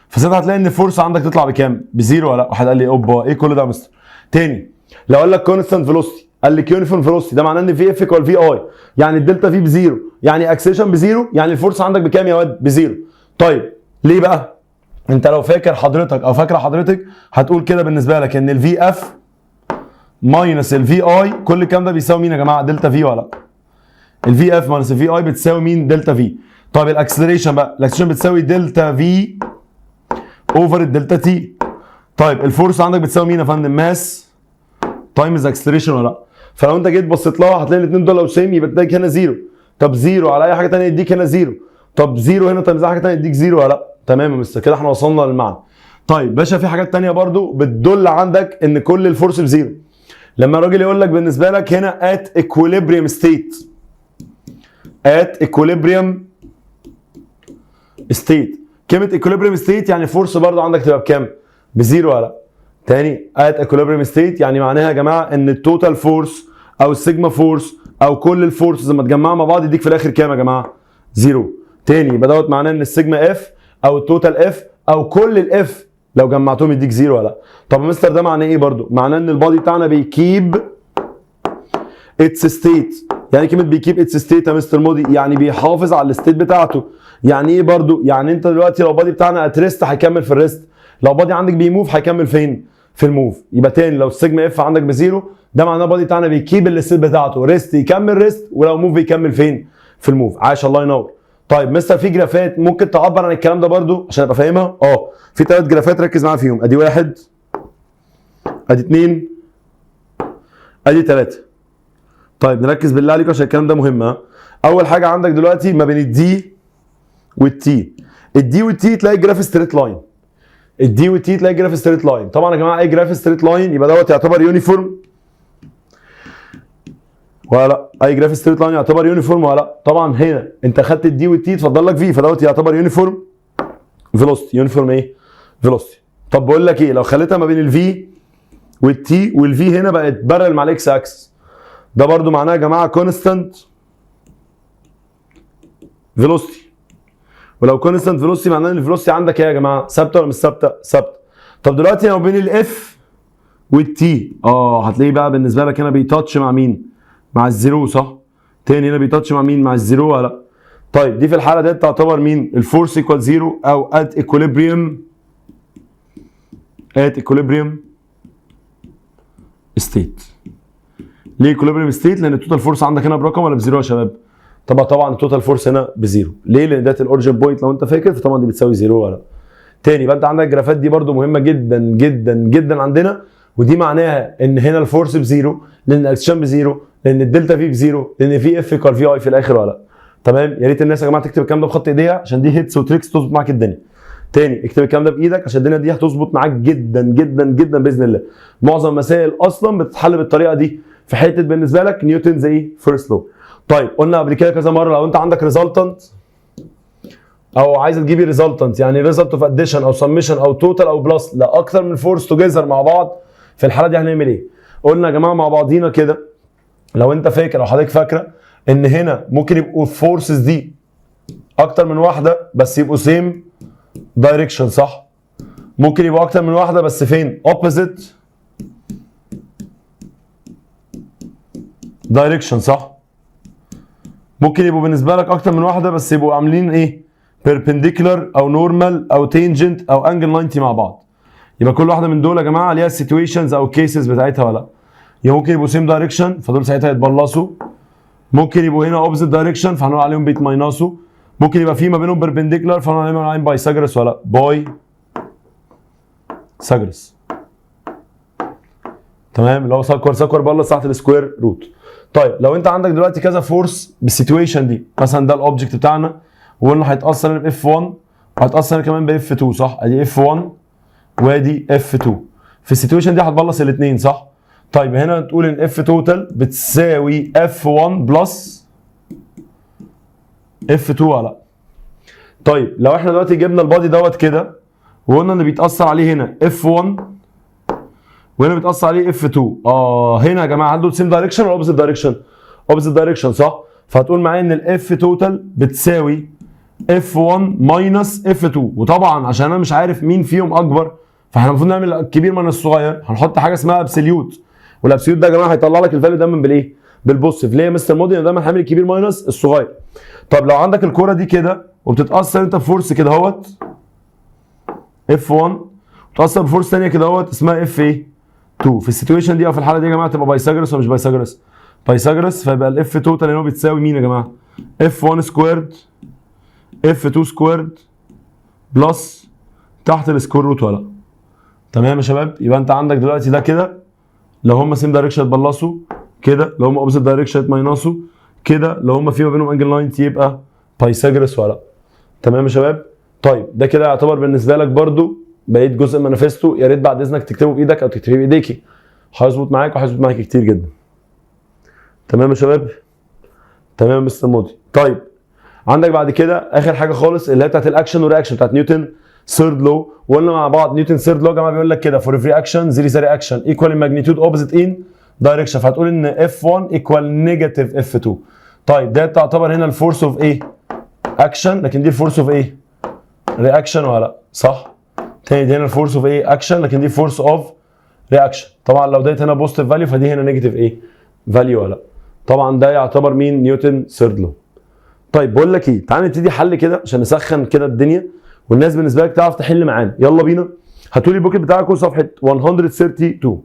فساعتها هتلاقي ان الفورس عندك تطلع بكام؟ بزيرو ولا لا؟ واحد قال لي اوبا ايه كل ده يا مستر؟ تاني لو قال لك كونستانت فيلوسيتي قال لك يونيفورم فيلوسيتي ده معناه ان في اف ايكوال في اي، يعني الدلتا في بزيرو، يعني اكسلريشن بزيرو، يعني الفورس عندك بكام يا واد؟ بزيرو. طيب ليه بقى؟ انت لو فاكر حضرتك او فاكره حضرتك هتقول كده بالنسبه لك ان الفي اف ماينس الفي اي كل الكلام ده بيساوي مين يا جماعه؟ دلتا في ولا لا؟ الفي اف ماينس الفي اي بتساوي مين؟ دلتا في. طيب الاكسلريشن بقى، الاكسلريشن بتساوي دلتا في اوفر الدلتا تي. طيب الفورس عندك بتساوي مين يا فندم؟ ماس تايمز اكسلريشن ولا لا؟ فلو انت جيت بصيت لها هتلاقي الاثنين دول لو سيم يبقى تلاقي هنا زيرو، طب زيرو على اي حاجه ثانيه يديك هنا زيرو، طب زيرو هنا تايمز حاجه ثانيه يديك زيرو ولا لا؟ تمام يا مستر كده احنا وصلنا للمعنى. طيب باشا في حاجات ثانيه برضو بتدل عندك ان كل الفورس بزيرو. لما الراجل يقول لك بالنسبه لك هنا at equilibrium state، at equilibrium state، كلمه equilibrium state يعني الفورس برضو عندك تبقى بكام؟ بزيرو ولا لا؟ تاني at equilibrium state يعني معناها يا جماعه ان التوتال فورس او السيجما فورس او كل الفورسز لما تجمعها مع بعض يديك في الاخر كام يا جماعه؟ زيرو. تاني يبقى دوت معناه ان السيجما اف او التوتال اف او كل الاف لو جمعتهم يديك زيرو ولا لا؟ طب يا مستر ده معناه ايه برضو؟ معناه ان البادي بتاعنا بيكيب اتس ستيت. يعني كلمه بيكيب اتس ستيت يا مستر مودي يعني بيحافظ على الستيت بتاعته. يعني ايه برضو؟ يعني انت دلوقتي لو البادي بتاعنا اتريست هيكمل في الريست، لو بادي عندك بيموف هيكمل فين؟ في الموف. يبقى تاني لو السيجما اف عندك بزيرو ده معناه البادي بتاعنا بيكيب الستيت بتاعته، ريست يكمل ريست، ولو موف بيكمل فين؟ في الموف. عاش الله ينور. طيب مستر في جرافات ممكن تعبر عن الكلام ده برضو عشان ابقى فاهمها؟ في 3 جرافات ركز معايا فيهم، ادي 1 ادي 2 ادي 3. طيب نركز بالله عليكم عشان الكلام ده مهم. اول حاجه عندك دلوقتي ما بين الدي والتي، الدي والتي تلاقي جراف ستريت لاين، الدي والتي تلاقي جراف ستريت لاين. طبعا يا جماعه اي جراف ستريت لاين يبقى دوت يعتبر يونيفورم ولا لا؟ اي جراف ستريت لاين يعتبر يونيفورم ولا لا؟ طبعا هنا انت خدت الدي والتي اتفضل لك في، فدوت يعتبر يونيفورم فيلوسيتي. يونيفورم ايه؟ فيلوسيتي. طب بقول لك ايه، لو خليتها ما بين الفي والتي والفي هنا بقت بارل مع الاكس اكس، ده برضو معناه يا جماعه كونستانت فيلوسيتي. ولو كونستانت فيلوسيتي معناه ان الفيلوسيتي عندك ايه يا جماعه؟ ثابته ولا مش ثابته؟ ثابته. طب دلوقتي ما بين الاف والتي هتلاقيه بقى بالنسبه لك هنا بيتاتش مع مين؟ مع الزيرو صح؟ تاني هنا بيتاتش مع مين؟ مع الزيرو ولا لا؟ طيب دي في الحاله ديت تعتبر مين؟ الفورس ايكوال زيرو او ات ايكوليبريم ستيت. ليه ايكوليبريم ستيت؟ لان التوتال فورس عندك هنا برقم ولا بزيرو يا شباب؟ طبعا التوتال فورس هنا بزيرو. ليه؟ لان ده الاوريجن بوينت لو انت فاكر، فطبعا دي بتساوي زيرو ولا. تاني يبقى انت عندك الجرافات دي برده مهمه جدا جدا جدا عندنا، ودي معناها ان هنا الفورس بزيرو، لان الاكسشن بزيرو، لان الدلتا في بزيرو، لان في اف ايكوال في اي في الاخر ولا. تمام؟ يا ريت الناس يا جماعه تكتب الكلام ده بخط ايديها عشان دي هيتس وتريكس تظبط معاك الدنيا. تاني اكتب الكلام ده بايدك عشان الدنيا دي هتظبط معاك جدا جدا جدا باذن الله. معظم المسائل اصلا بتتحل بالطريقه دي في حته بالنسبه لك نيوتنز ايه؟ فيرست لو. طيب قلنا قبل كده كذا مره لو انت عندك ريزلتنت او عايز تجيبي ريزلتنت، يعني ريزلت اوف اديشن او سميشن او توتال او بلس لاكثر من فورس توجذر مع بعض، في الحاله دي هنعمل ايه؟ قلنا يا جماعه مع بعضينا كده، لو انت فاكر او حضرتك فاكره ان هنا ممكن يبقوا الفورسز دي اكتر من واحده بس يبقوا سيم دايركشن، صح؟ ممكن يبقوا اكتر من واحده بس فين؟ اوبوزيت دايركشن، صح؟ ممكن يبقوا بالنسبه لك اكتر من واحده بس يبقوا عاملين ايه؟ بيربنديكولار او نورمال او تينجنت او انجل 90 مع بعض. يبقى كل واحده من دول يا جماعه ليها السيتويشنز او الكيسز بتاعتها ولا لا؟ يبقى ممكن يبقوا سيم دايركشن فدول ساعتها يتبلصوا. ممكن يبقوا هنا اوبوزيت دايركشن فهنقول عليهم بيت مايناسوا. ممكن يبقى في ما بينهم بيربنديكولار فهنقول عليهم بايثاغورس ولا باي ثاغورس. تمام؟ اللي هو سكور بلص تحت السكوير روت. طيب لو انت عندك دلوقتي كذا فورس بالسيتويشن دي، مثلا ده الاوبجكت بتاعنا وقلنا هيتاثر هنا باف 1 وهيتاثر كمان باف 2، صح؟ ادي اف 1 وادي اف 2. في السيتويشن دي هتبلص الاثنين، صح؟ طيب هنا تقول ان اف توتال بتساوي اف 1 بلس اف 2 ولا. طيب لو احنا دلوقتي جبنا البادي دوت كده وقلنا ان بيتاثر عليه هنا اف 1 وهنا بيتاثر عليه اف 2، هنا يا جماعه عنده سيم دايركشن ولا اوبوزيت دايركشن؟ اوبوزيت دايركشن، صح؟ فهتقول معايا ان الاف توتال بتساوي اف 1 ماينس اف 2، وطبعا عشان انا مش عارف مين فيهم اكبر فاحنا المفروض نعمل الكبير من الصغير، هنحط حاجه اسمها ابسوليوت، والابسوليوت ده يا جماعه هيطلع لك الفاليو دايما بالايه؟ بالبوزيتيف. ليه يا مستر مودي؟ دايما هعمل الكبير ماينس الصغير. طب لو عندك الكوره دي كده وبتتاثر انت بفورس كده اهوت اف 1 بتتاثر بفورس ثانيه كده اهوت اسمها اف ايه؟ 2. في السيتويشن دي او في الحاله دي يا جماعه تبقى بايثاغورس ولا مش بايثاغورس؟ بايثاغورس. فيبقى الاف توتال هنا بتساوي مين يا جماعه؟ اف 1 سكويرد اف 2 سكويرد بلس تحت السكوير روت ولا. تمام يا شباب؟ يبقى انت عندك دلوقتي ده كده لو هم سيم دايركشن اتبلصوا، كده لو هم اوبوزيت دايركشن اتماينصوا، كده لو هم في ما بينهم انجل 90 يبقى بايثاغورس ولا. تمام يا شباب؟ طيب ده كده يعتبر بالنسبه لك برده بقيت جزء من مانيفستو. يا ريت بعد اذنك تكتبه بايدك او تكتبيه بايديكي، هيظبط معاك وهيظبط معاك كتير جدا. تمام يا شباب؟ تمام يا مستر مودي. طيب عندك بعد كده اخر حاجه خالص اللي هي بتاعت الاكشن والرياكشن بتاعت نيوتن ثيرد لو. وقلنا مع بعض نيوتن ثيرد لو يا جماعه بيقول لك كده فور افري اكشن ذير از رياكشن ايكوال ماجنتيود اوبوزيت ان دايركشن، فهتقول ان اف 1 ايكوال نيجاتيف اف 2. طيب ده تعتبر هنا الفورس اوف ايه؟ اكشن، لكن دي الفورس اوف ايه؟ رياكشن ولا لا؟ صح؟ تاني دي هنا الفورس اوف ايه؟ اكشن، لكن دي فورس اوف رياكشن. طبعا لو ديت هنا بوزيتيف فاليو فدي هنا نيجاتيف ايه؟ فاليو ولا. طبعا ده يعتبر مين؟ نيوتن ثيرد لو. طيب بقول لك ايه، تعالى نبتدي حل كده عشان نسخن كده الدنيا والناس بالنسبه لك تعرف تحل معانا. يلا بينا. هاتوا لي البوكت بتاعكم صفحه 132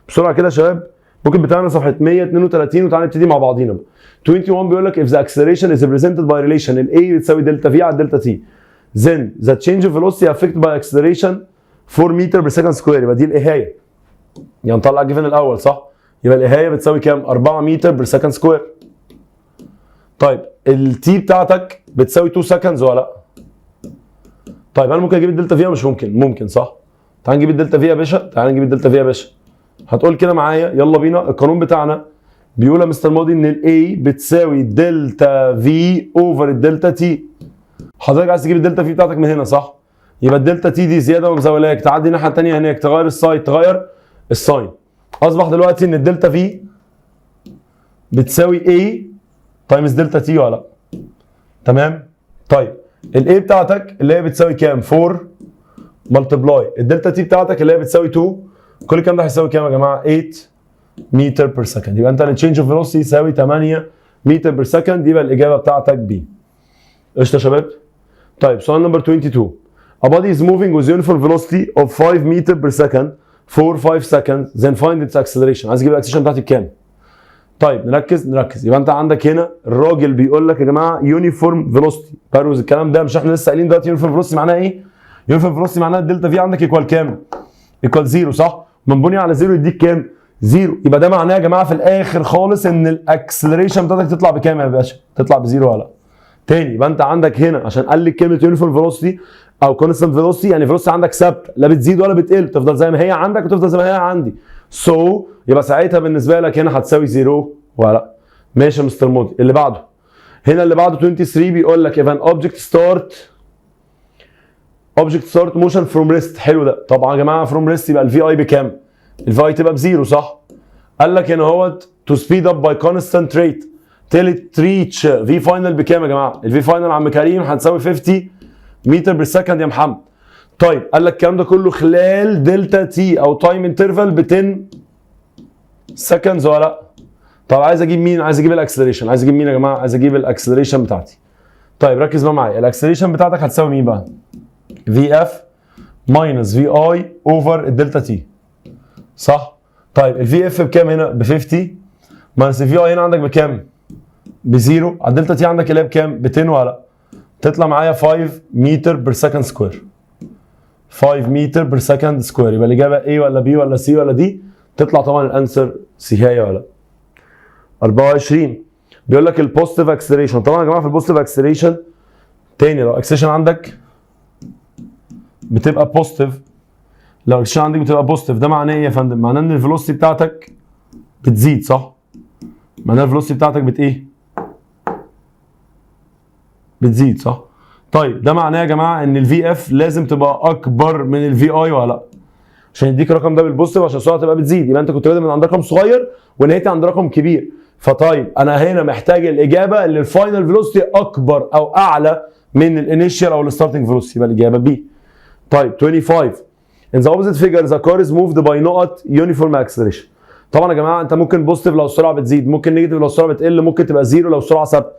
بسرعه كده يا شباب. البوكت بتاعنا صفحه 132 وتعالى نبتدي مع بعضينا بقى. 21 بيقول لك if the acceleration is represented by relation ال A بتساوي دلتا V على دلتا T then the change of velocity affected by acceleration 4 متر per second square. يبقى دي الاهايه. يعني نطلع الجيفن الاول، صح؟ يبقى الاهايه بتساوي كام؟ 4 متر per second square. طيب التي بتاعتك بتساوي 2 سكندز ولا لا؟ طيب هل ممكن اجيب الدلتا فيها؟ مش ممكن. ممكن، صح؟ تعال نجيب الدلتا فيها يا باشا. تعال نجيب الدلتا فيها يا باشا. هتقول كده معايا يلا بينا. القانون بتاعنا بيقول يا مستر مودي ان الاي بتساوي دلتا في اوفر الدلتا تي. حضرتك عايز تجيب الدلتا في بتاعتك من هنا، صح؟ يبقى الدلتا تي دي زياده ومزاولاك، تعدي الناحيه الثانيه هناك تغير السايد تغير الساين. اصبح دلوقتي ان الدلتا في بتساوي اي تايمز دلتا تي ولا لا؟ تمام؟ طيب الاي بتاعتك اللي هي بتساوي كام؟ 4 ملتبلاي الدلتا تي بتاعتك اللي هي بتساوي 2، كل الكلام ده هيساوي كام يا جماعه؟ 8 متر بير سكند. يبقى انت التشينج اوف فيلوسيتي يساوي 8 متر بير سكند. يبقى الاجابه بتاعتك بي. قشطه يا شباب. طيب سؤال نمبر 22. A body is moving with uniform velocity of 5 meter per second for 5 seconds then find its acceleration. عايز اجيب الاكسلريشن بتاعتي بكام؟ طيب نركز. يبقى انت عندك هنا الراجل بيقول لك يا جماعه يونيفورم فيلوسيتي. بروز الكلام ده، مش احنا لسه قايلين دلوقتي يونيفورم فيلوسيتي معناها ايه؟ يونيفورم فيلوسيتي معناها الدلتا في عندك ايكوال كام؟ ايكوال 0 صح؟ منبني على 0 يديك كام؟ 0. يبقى ده معناه يا جماعه في الاخر خالص ان الاكسلريشن بتاعتك تطلع بكام يا باشا؟ تطلع بزيرو ولا لا؟ تاني، يبقى انت عندك هنا عشان قال لك كلمه يونيفورم فيلوسيتي او كونستانت فيلوسيتي، يعني فيلوسيتي عندك ثابته لا بتزيد ولا بتقل، تفضل زي ما هي عندك وتفضل زي ما هي عندي. يبقى ساعتها بالنسبه لك هنا هتساوي 0 ولا لا؟ ماشي يا مستر مودي. اللي بعده هنا، اللي بعده 23 بيقول لك if an object start motion from rest. حلو ده. طبعا يا جماعه from rest يبقى الفي اي بكام؟ الفي اي تبقى بزيرو صح؟ قال لك هنا اهوت to speed up by constant rate till it reach في فاينل بكام يا جماعه؟ الفي فاينل عم كريم هتساوي 50 متر بير سكند يا محمد. طيب قال لك الكلام ده كله خلال دلتا تي او تايم انترفال ب 10 سكندز ولا لا؟ طب عايز اجيب مين؟ عايز اجيب الاكسلريشن. عايز اجيب مين يا جماعه؟ عايز اجيب الاكسلريشن بتاعتي. طيب ركز بقى معايا، الاكسلريشن بتاعتك هتساوي مين بقى؟ في اف ماينس في اي اوفر الدلتا تي صح؟ طيب الفي اف بكام هنا؟ ب 50 ماينس الفي اي هنا عندك بكام؟ بزيرو. على الدلتا تي عندك اللي هي بكام؟ ب 10 ولا لا؟ تطلع معايا 5 متر بير سكند سكوير. 5 متر بير سكند سكوير. يبقى الاجابه ايه ولا بي ولا سي ولا دي؟ تطلع طبعا الانسر سي هي ولا لا؟ 24 بيقول لك البوزيتيف اكسلريشن. طبعا يا جماعه في البوزيتيف اكسلريشن تاني، لو اكسلريشن عندك بتبقى بوزيتيف، لو الاكسلريشن عندك بتبقى بوزيتيف، ده معناه ايه يا فندم؟ معناه ان الفيلوسيتي بتاعتك بتزيد صح؟ معناه الفيلوسيتي بتاعتك ايه؟ بتزيد صح؟ طيب ده معناه يا جماعه ان الفي اف لازم تبقى اكبر من الفي اي ولا لا؟ عشان يديك الرقم ده بالبوزيتيف عشان السرعه تبقى بتزيد، يبقى انت كنت بادئ من عند رقم صغير ونهيت عند رقم كبير. فطيب انا هنا محتاج الاجابه اللي الفاينل فيلوسيتي اكبر او اعلى من الانيشال او الستارتنج فيلوسيتي، يبقى الاجابه بي. طيب 25 in the opposite figure the car is moved by نقط uniform acceleration. طبعا يا جماعه انت ممكن بوزيتيف لو السرعه بتزيد، ممكن نيجاتيف لو السرعه بتقل، ممكن تبقى زيرو لو السرعه ثابته.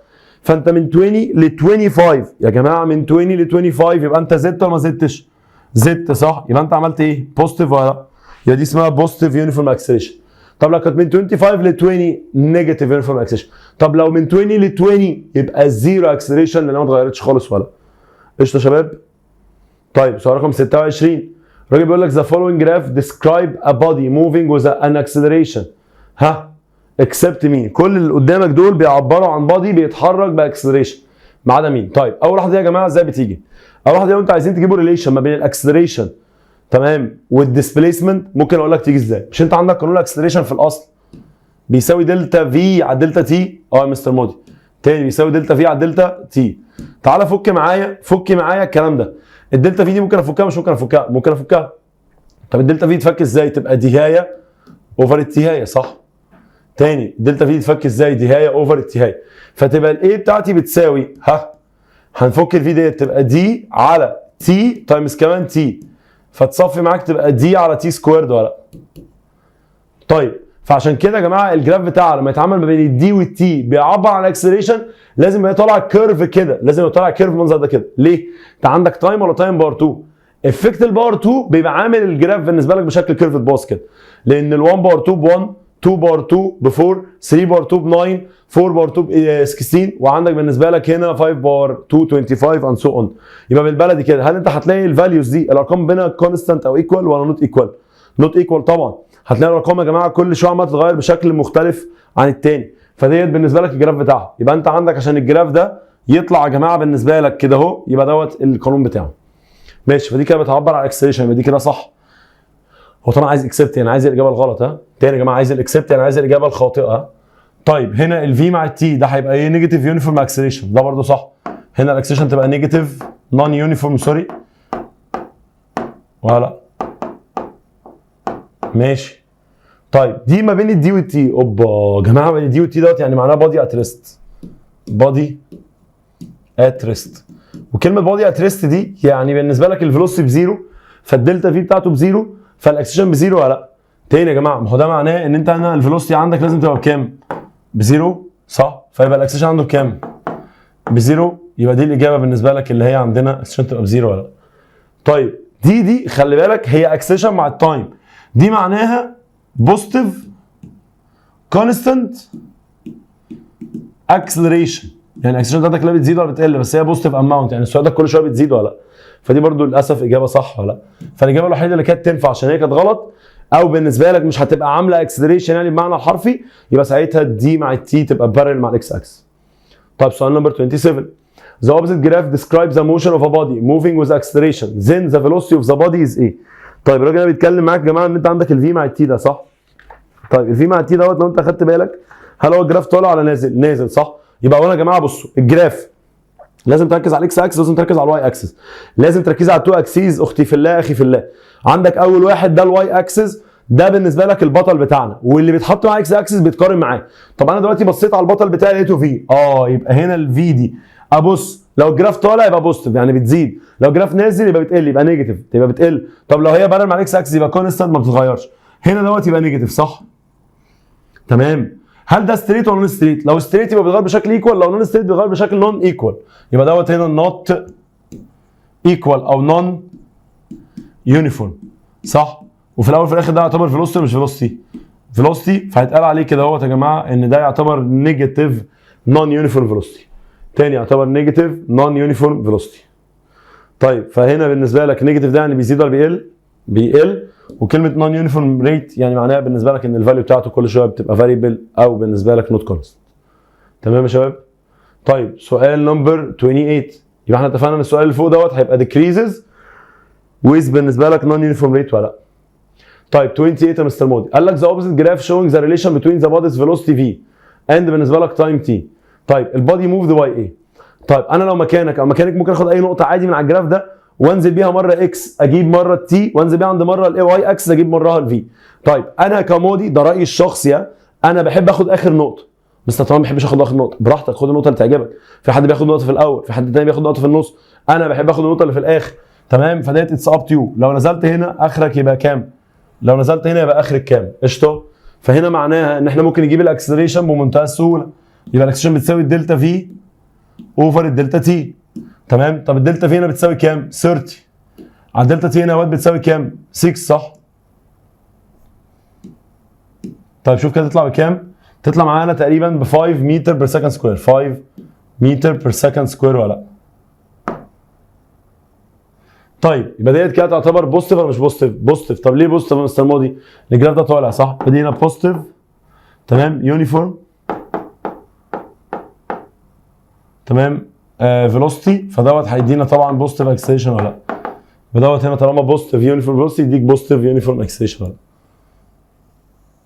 فانت من 20 ل 25 يا جماعه، من 20 ل 25 يبقى انت زدت ولا ما زدتش؟ زدت صح؟ يبقى انت عملت ايه؟ بوزيتيف ولا لا؟ يبقى دي اسمها بوزيتيف يونيفورم اكسلريشن. طب لو كانت من 25 ل 20 نيجاتيف يونيفورم اكسلريشن. طب لو من 20 ل 20 يبقى زيرو اكسلريشن لان ما اتغيرتش خالص ولا؟ قشطه يا شباب؟ طيب سؤال رقم 26 الراجل بيقول لك the following graph describe a body moving with an acceleration. ها؟ اكسبت مين؟ كل اللي قدامك دول بيعبروا عن بادي بيتحرك باكسلريشن ما عدا مين؟ طيب اول واحده دي يا جماعه ازاي بتيجي؟ اول واحده لو انتوا عايزين تجيبوا ريليشن ما بين الاكسلريشن تمام والديسبيسمنت، ممكن اقول لك تيجي ازاي؟ مش انت عندك قانون الاكسلريشن في الاصل بيساوي دلتا في على دلتا تي؟ يا مستر مودي تاني بيساوي دلتا في على دلتا تي. تعالى فك معايا الكلام ده. الدلتا في دي ممكن افكها مش ممكن افكها؟ ممكن افكها. طب الدلتا في تفك ازاي؟ تبقى ديهايه اوفر التيهايه صح؟ تاني الدلتا في تفك ازاي؟ ديهايه اوفر التيهايه. فتبقى الاي بتاعتي بتساوي هنفك الفي ديت تبقى دي على تي تايمز كمان تي، فتصفي معاك تبقى دي على تي سكويرد ولا؟ طيب فعشان كده يا جماعه الجراف بتاعها لما يتعامل ما بين الدي والتي بيعبر عن الاكسلريشن لازم يبقى طالع كيرف كده، لازم يبقى طالع كيرف المنظر ده كده. ليه؟ انت عندك تايم ولا تايم باور 2؟ افكت الباور 2 بيبقى عامل الجراف بالنسبه لك بشكل كيرف باص كده، لان ال1 باور 2 ب 1، 2 باور 2 ب 4، 3 باور 2 ب 9، 4 باور 2 ب 16، وعندك بالنسبه لك هنا 5 باور 2 25 اند سو اون. يبقى بالبلدي كده هل انت هتلاقي الفاليوز دي الارقام بينها كونستانت او ايكوال ولا نوت ايكوال؟ نوت ايكوال طبعا. هتلاقي الارقام يا جماعه كل شويه عماله تتغير بشكل مختلف عن الثاني، فديت بالنسبه لك الجراف بتاعها. يبقى انت عندك عشان الجراف ده يطلع يا جماعه بالنسبه لك كده اهو، يبقى دوت القانون بتاعه. ماشي، فدي كده بتعبر عن الاكسلريشن، يبقى دي كده صح. هو طبعا عايز اكسبت يعني عايز الاجابه الغلط. تاني يا جماعه عايز الاكسبت يعني عايز الاجابه الخاطئه. طيب هنا الفي مع التي ده هيبقى ايه؟ نيجاتيف يونيفورم اكسلريشن، ده برده صح. هنا الاكسلريشن تبقى نيجاتيف نون يونيفورم سوري ولا؟ ماشي. طيب دي ما بين الدي والتي. اوبا يا جماعه بين الدي والتي دوت يعني معناها بادي ات ريست. بادي ات ريست. وكلمه بادي ات ريست دي يعني بالنسبه لك الفيلوسيتي بزيرو، فالدلتا في بتاعته بزيرو، فالاكسلريشن بزيرو ولا لا؟ تاني يا جماعه ما هو ده معناه ان انت هنا الفيلوسيتي عندك لازم تبقى بكام؟ بزيرو صح؟ فيبقى الاكسلريشن عنده بكام؟ بزيرو، يبقى دي الاجابه بالنسبه لك اللي هي عندنا اكسلريشن تبقى بزيرو ولا لا. طيب دي خلي بالك هي اكسلريشن مع التايم، دي معناها بوزيتيف كونستانت اكسلريشن، يعني الاكسلريشن بتاعتك لا بتزيد ولا بتقل، بس هي بوزيتيف اماونت، يعني السؤال ده كل شويه بتزيد ولا لا. فدي برضو للاسف اجابه صح ولا لا. فالاجابه الوحيده اللي كانت تنفع عشان هي كانت غلط او بالنسبه لك مش هتبقى عامله اكسلريشن يعني بمعنى الحرفي، يبقى ساعتها دي مع التي تبقى بارل مع الاكس اكس. طيب سؤال نمبر 27. The opposite graph describes the motion of a body moving with acceleration. Then the velocity of the body is ايه؟ طيب الراجل ده بيتكلم معاك يا جماعه ان انت عندك الفي مع التي ده صح؟ طيب الفي مع التي دوت لو انت اخدت بالك هل هو الجراف طالع ولا نازل؟ نازل صح؟ يبقى اولا يا جماعه بصوا الجراف لازم تركز على الاكس اكسس، لازم تركز على الواي اكسس، لازم تركز على التو اكسيز اختي في الله اخي في الله. عندك اول واحد ده الواي اكسس، ده بالنسبه لك البطل بتاعنا، واللي بيتحط مع اكس اكسس بيتقارن معاه. طب انا دلوقتي بصيت على البطل بتاعي لقيته في يبقى هنا الفي دي ابص لو الجراف طالع يبقى بوزيتيف يعني بتزيد، لو الجراف نازل يبقى بتقل يبقى نيجاتيف يبقى بتقل. طب لو هي بارل مع الاكس اكسس يبقى كونستانت ما بتتغيرش، هنا دوت يبقى نيجاتيف صح؟ تمام. هل ده ستريت ولا نون ستريت؟ لو ستريت يبقى بيتغير بشكل ايكوال، لو نون ستريت بيتغير بشكل نون ايكوال، يبقى دوت هنا نوت ايكوال او نون يونيفورم صح؟ وفي الاول وفي الاخر ده يعتبر فيلوسيتي مش فيلوسيتي؟ فيلوسيتي، فهيتقال عليه كده اهوت يا جماعه ان ده يعتبر نيجاتيف نون يونيفورم فيلوسيتي. تاني يعتبر نيجاتيف نون يونيفورم فيلوسيتي. طيب فهنا بالنسبه لك نيجاتيف ده يعني بيزيد ولا بيقل؟ بيقل. وكلمه نون يونيفورم ريت يعني معناها بالنسبه لك ان الفاليو بتاعته كل شويه بتبقى فاريبل او بالنسبه لك نوت كونست. تمام يا شباب؟ طيب سؤال نمبر 28، يبقى احنا اتفقنا ان السؤال اللي فوق دوت هيبقى decreases with بالنسبه لك نون يونيفورم ريت ولا لا؟ طيب 28 يا مستر مودي قال لك the opposite graph showing the relation between the body's velocity v and بالنسبه لك time t. طيب البادي موفد باي ايه؟ طيب انا لو مكانك او مكانك ممكن اخد اي نقطه عادي من على الجراف ده وانزل بيها مره اكس اجيب مره تي، وانزل بيها عند مره الاي واي اكس اجيب مرها الفي. طيب انا كمودي ده رايي الشخصي، انا بحب اخد اخر نقطه، بس طبعا ما بحبش اخد اخر نقطه، براحتك خد النقطه اللي تعجبك. في حد بياخد نقطه في الاول، في حد تاني بياخد نقطه في النص، انا بحب اخد النقطه اللي في الاخر. تمام. فديت اتس اب تو يو، لو نزلت هنا اخرك يبقى كام؟ لو نزلت هنا يبقى اخرك كام؟ قشطه. فهنا معناها ان احنا ممكن نجيب الاكسلريشن بمنتهى السهوله، يبقى الاكسلريشن بتساوي الدلتا في اوفر الدلتا تي. تمام. طب الدلتا في هنا بتساوي كام؟ 30. على الدلتا تي هنا بتساوي كام؟ 6 صح؟ طيب شوف كده تطلع بكام؟ تطلع معانا تقريبا ب 5 متر بير سكند سكوير. 5 متر بير سكند سكوير ولا لا؟ طيب يبقى ديت كده تعتبر بوزيتيف ولا مش بوزيتيف؟ بوزيتيف. طب ليه بوزيتيف يا مستر مودي؟ الجراف ده طالع صح؟ فدي هنا بوزيتيف. تمام. يونيفورم. تمام. فيلوسيتي، فدوت هيدينا طبعا بوزيتيف اكسلريشن ولا لا؟ فدوت هنا طالما بوزيتيف يونيفورم فيلوسيتي يديك بوزيتيف يونيفورم اكسلريشن ولا لا؟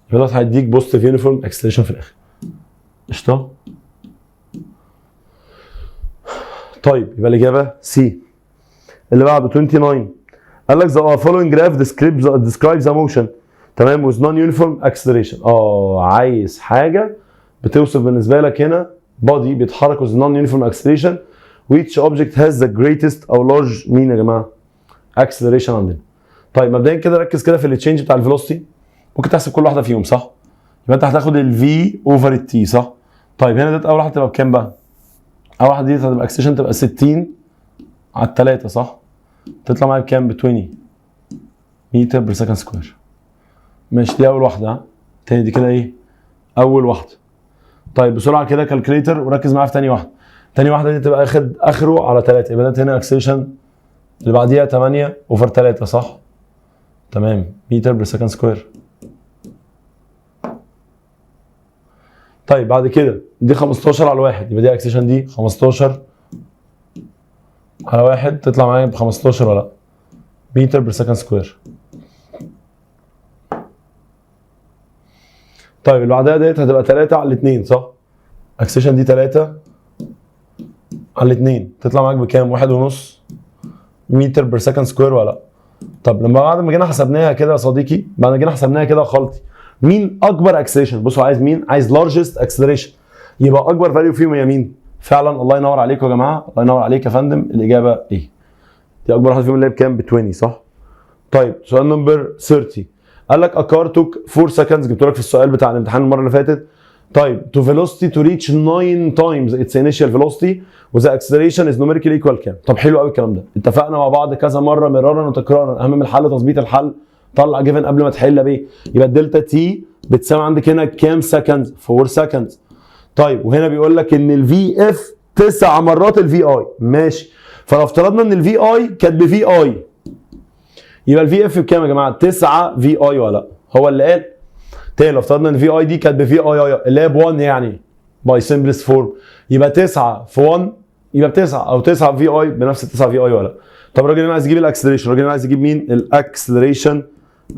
فدوت هيديك بوزيتيف يونيفورم اكسلريشن في الاخر. قشطه؟ طيب يبقى الاجابه سي. اللي بعده 29 قال لك the following graph describes a motion تمام with non uniform acceleration. عايز حاجه بتوصف بالنسبه لك هنا body بيتحرك with non uniform acceleration which object has the greatest او large مين يا جماعه؟ acceleration عندنا. طيب مبدئيا كده ركز كده في التشينج بتاع الفيلوسيتي، ممكن تحسب كل واحده فيهم صح؟ يبقى انت هتاخد الفي اوفر التي صح؟ طيب هنا ده اول واحده تبقى بكام بقى؟ اول واحده دي هتبقى اكسلريشن تبقى 60 على الثلاثه صح؟ تطلع معايا بكام؟ ب 20 متر بير سكند سكوير. ماشي دي اول واحده. تاني دي كده ايه؟ اول واحده. طيب بسرعه كده كالكليتر وركز معايا في تاني واحده. تاني واحده دي تبقى اخد اخره على 3، يبقى ده هنا اكسلريشن اللي بعديها 8 اوفر 3 صح؟ تمام. متر بير سكند سكوير. طيب بعد كده دي 15 على 1، يبقى دي اكسلريشن دي 15 على 1 تطلع معايا ب 15 ولا لا؟ متر بير سكند سكوير. طيب اللي بعدها ديت هتبقى 3 على 2 صح؟ اكسلريشن دي 3 على 2 تطلع معاك بكام؟ 1.5 متر بير سكند سكوير ولا لا؟ طب لما بعد ما جينا حسبناها كده يا صديقي، بعد ما جينا حسبناها كده خلطي، مين اكبر اكسلريشن؟ بصوا عايز مين؟ عايز لارجست اكسلريشن، يبقى اكبر فاليو فيهم هي مين؟ فعلا الله ينور عليكم يا جماعه، الله ينور عليك يا فندم، الاجابه ايه؟ دي اكبر واحده فيهم اللي هي بكام؟ ب 20 صح؟ طيب سؤال نمبر 30 قال لك a car took 4 seconds، جبت لك في السؤال بتاع الامتحان المره اللي فاتت طيب to velocity to reach 9 times its initial velocity وذا acceleration is numerically equal كام؟ طب حلو قوي الكلام ده، اتفقنا مع بعض كذا مره مرارا وتكرارا، اهم من الحل تظبيط الحل، طلع جيفن قبل ما تحل بيه، يبقى الدلتا تي بتساوي عندك هنا كام سكند؟ 4 سكند. طيب وهنا بيقول لك ان الفي اف 9 مرات الفي اي، ماشي، فلو افترضنا ان الفي اي كانت بفي اي يبقى الفي اف بكام يا جماعه؟ 9 في اي ولا لا؟ هو اللي قال. تاني لو افترضنا ان في اي دي كانت بفي اي اللي هي ب 1 يعني باي سمبلست فورم، يبقى 9 في 1 يبقى ب 9 او 9 في اي بنفس 9 في اي ولا لا؟ طب الراجل هنا عايز يجيب الاكسلريشن، الراجل هنا عايز يجيب مين؟ الاكسلريشن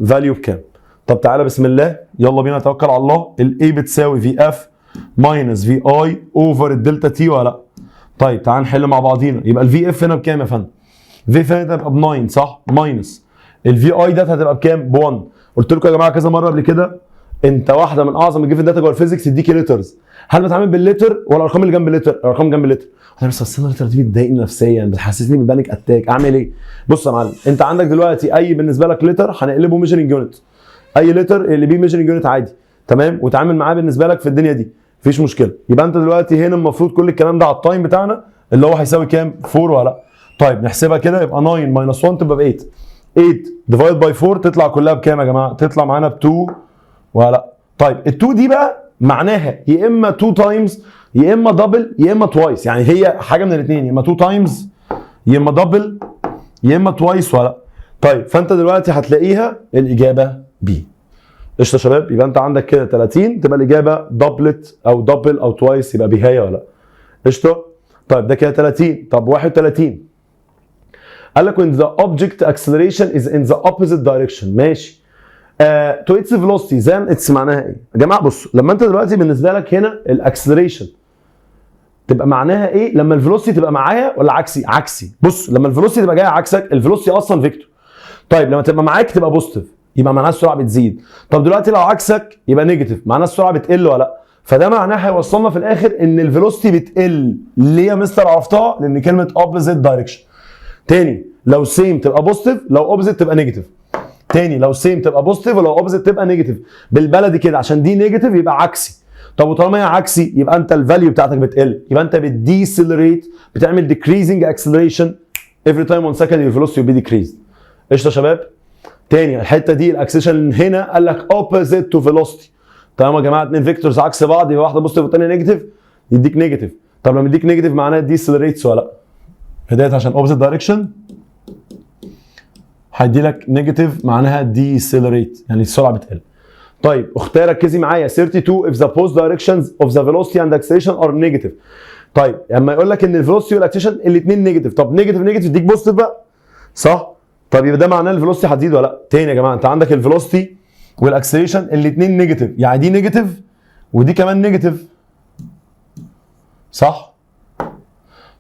فاليو بكام؟ طب تعالى بسم الله يلا بينا نتوكل على الله. الاي بتساوي في اف ماينس في اي اوفر الدلتا تي ولا لا؟ طيب تعال نحل مع بعضينا. يبقى الفي اف هنا بكام يا فندم؟ في اف هنا هتبقى ب 9 صح؟ ماينس الفي اي ده هتبقى بكام؟ ب 1. قلت لكم يا جماعه كذا مره قبل كده، انت واحده من اعظم الجيفن داتا جوه الفيزيكس يديكي ليترز، هل بتعامل بالليتر ولا الارقام اللي جنب الليتر؟ الارقام جنب الليتر. انا بس اصل الليتر دي بتضايقني نفسيا، بتحسسني بالبانيك اتاك، اعمل ايه؟ بص يا معلم، انت عندك دلوقتي اي بالنسبه لك ليتر هنقلبه ميجرنج يونت، اي ليتر اللي بيه ميجرنج يونت عادي، تمام، وتعامل معاه بالنسبه لك في الدنيا دي مفيش مشكله. يبقى انت دلوقتي هنا المفروض كل الكلام ده على التايم بتاعنا اللي هو هيساوي كام؟ 4 ولا لا؟ طيب نحسبها كده، يبقى 9 ماينس 1 تبقى ب 8، 8 ديفايد باي 4 تطلع كلها بكام يا جماعه؟ تطلع معانا ب 2 ولا لا؟ طيب ال 2 دي بقى معناها يا اما 2 تايمز يا اما دبل يا اما توايس، يعني هي حاجه من الاثنين، يا اما 2 تايمز يا اما دبل يا اما توايس ولا لا؟ طيب فانت دلوقتي هتلاقيها الاجابه بي. قشطه يا شباب، يبقى انت عندك كده 30 تبقى الاجابه دبلت او دبل او توايس، يبقى بهايه ولا لا؟ قشطه. طيب ده كده 30، طب 31 قال لك when the object acceleration is in the opposite direction، ماشي. to its velocity then its معناها ايه؟ يا جماعه بصوا، لما انت دلوقتي بالنسبه لك هنا الاكسلريشن تبقى معناها ايه؟ لما الفيلوسيتي تبقى معايا ولا عكسي؟ عكسي. بص لما الفيلوسيتي تبقى جايه عكسك، الفيلوسيتي اصلا فيكتور. طيب لما تبقى معاك تبقى بوزيتيف، يبقى معناها السرعه بتزيد. طب دلوقتي لو عكسك يبقى نيجاتيف، معناها السرعه بتقل ولا لا؟ فده معناه هيوصلنا في الاخر ان الفيلوسيتي بتقل. ليه يا مستر عرفتها؟ لان كلمه اوبوزيت دايركشن. تاني لو سيم تبقى بوزيتيف، لو اوبوزيت تبقى نيجاتيف. تاني لو سيم تبقى بوزيتيف ولو اوبوزيت تبقى نيجاتيف. بالبلدي كده عشان دي نيجاتيف يبقى عكسي. طب وطالما هي عكسي يبقى انت الفاليو بتاعتك بتقل، يبقى انت بتديسلريت، بتعمل decreasing acceleration every time 1 second your velocity will be decreased. قشطه يا شباب؟ تاني الحته دي الاكسلريشن هنا قال لك opposite to velocity. تمام يا جماعه، اتنين فيكتورز عكس بعض يبقى واحده بوزيتيف والثانيه نيجاتيف، يديك نيجاتيف. طب لما يديك نيجاتيف معناها ديسلريتس ولا لا؟ هداية عشان opposite direction هيدي لك نيجاتيف معناها ديسلريت، يعني السرعه بتقل. طيب اختي ركزي معايا 32 if the post directions of the velocity and acceleration are negative. طيب لما يقول لك ان الفيلوسيتي والاكسلريشن الاثنين نيجاتيف، طب نيجاتيف نيجاتيف يديك بوزيتيف بقى، صح؟ طب يبقى ده معناه الفيلوسيتي هتزيد ولا لا؟ تاني يا جماعه انت عندك الفيلوسيتي والاكسلريشن الاثنين نيجاتيف، يعني دي نيجاتيف ودي كمان نيجاتيف، صح؟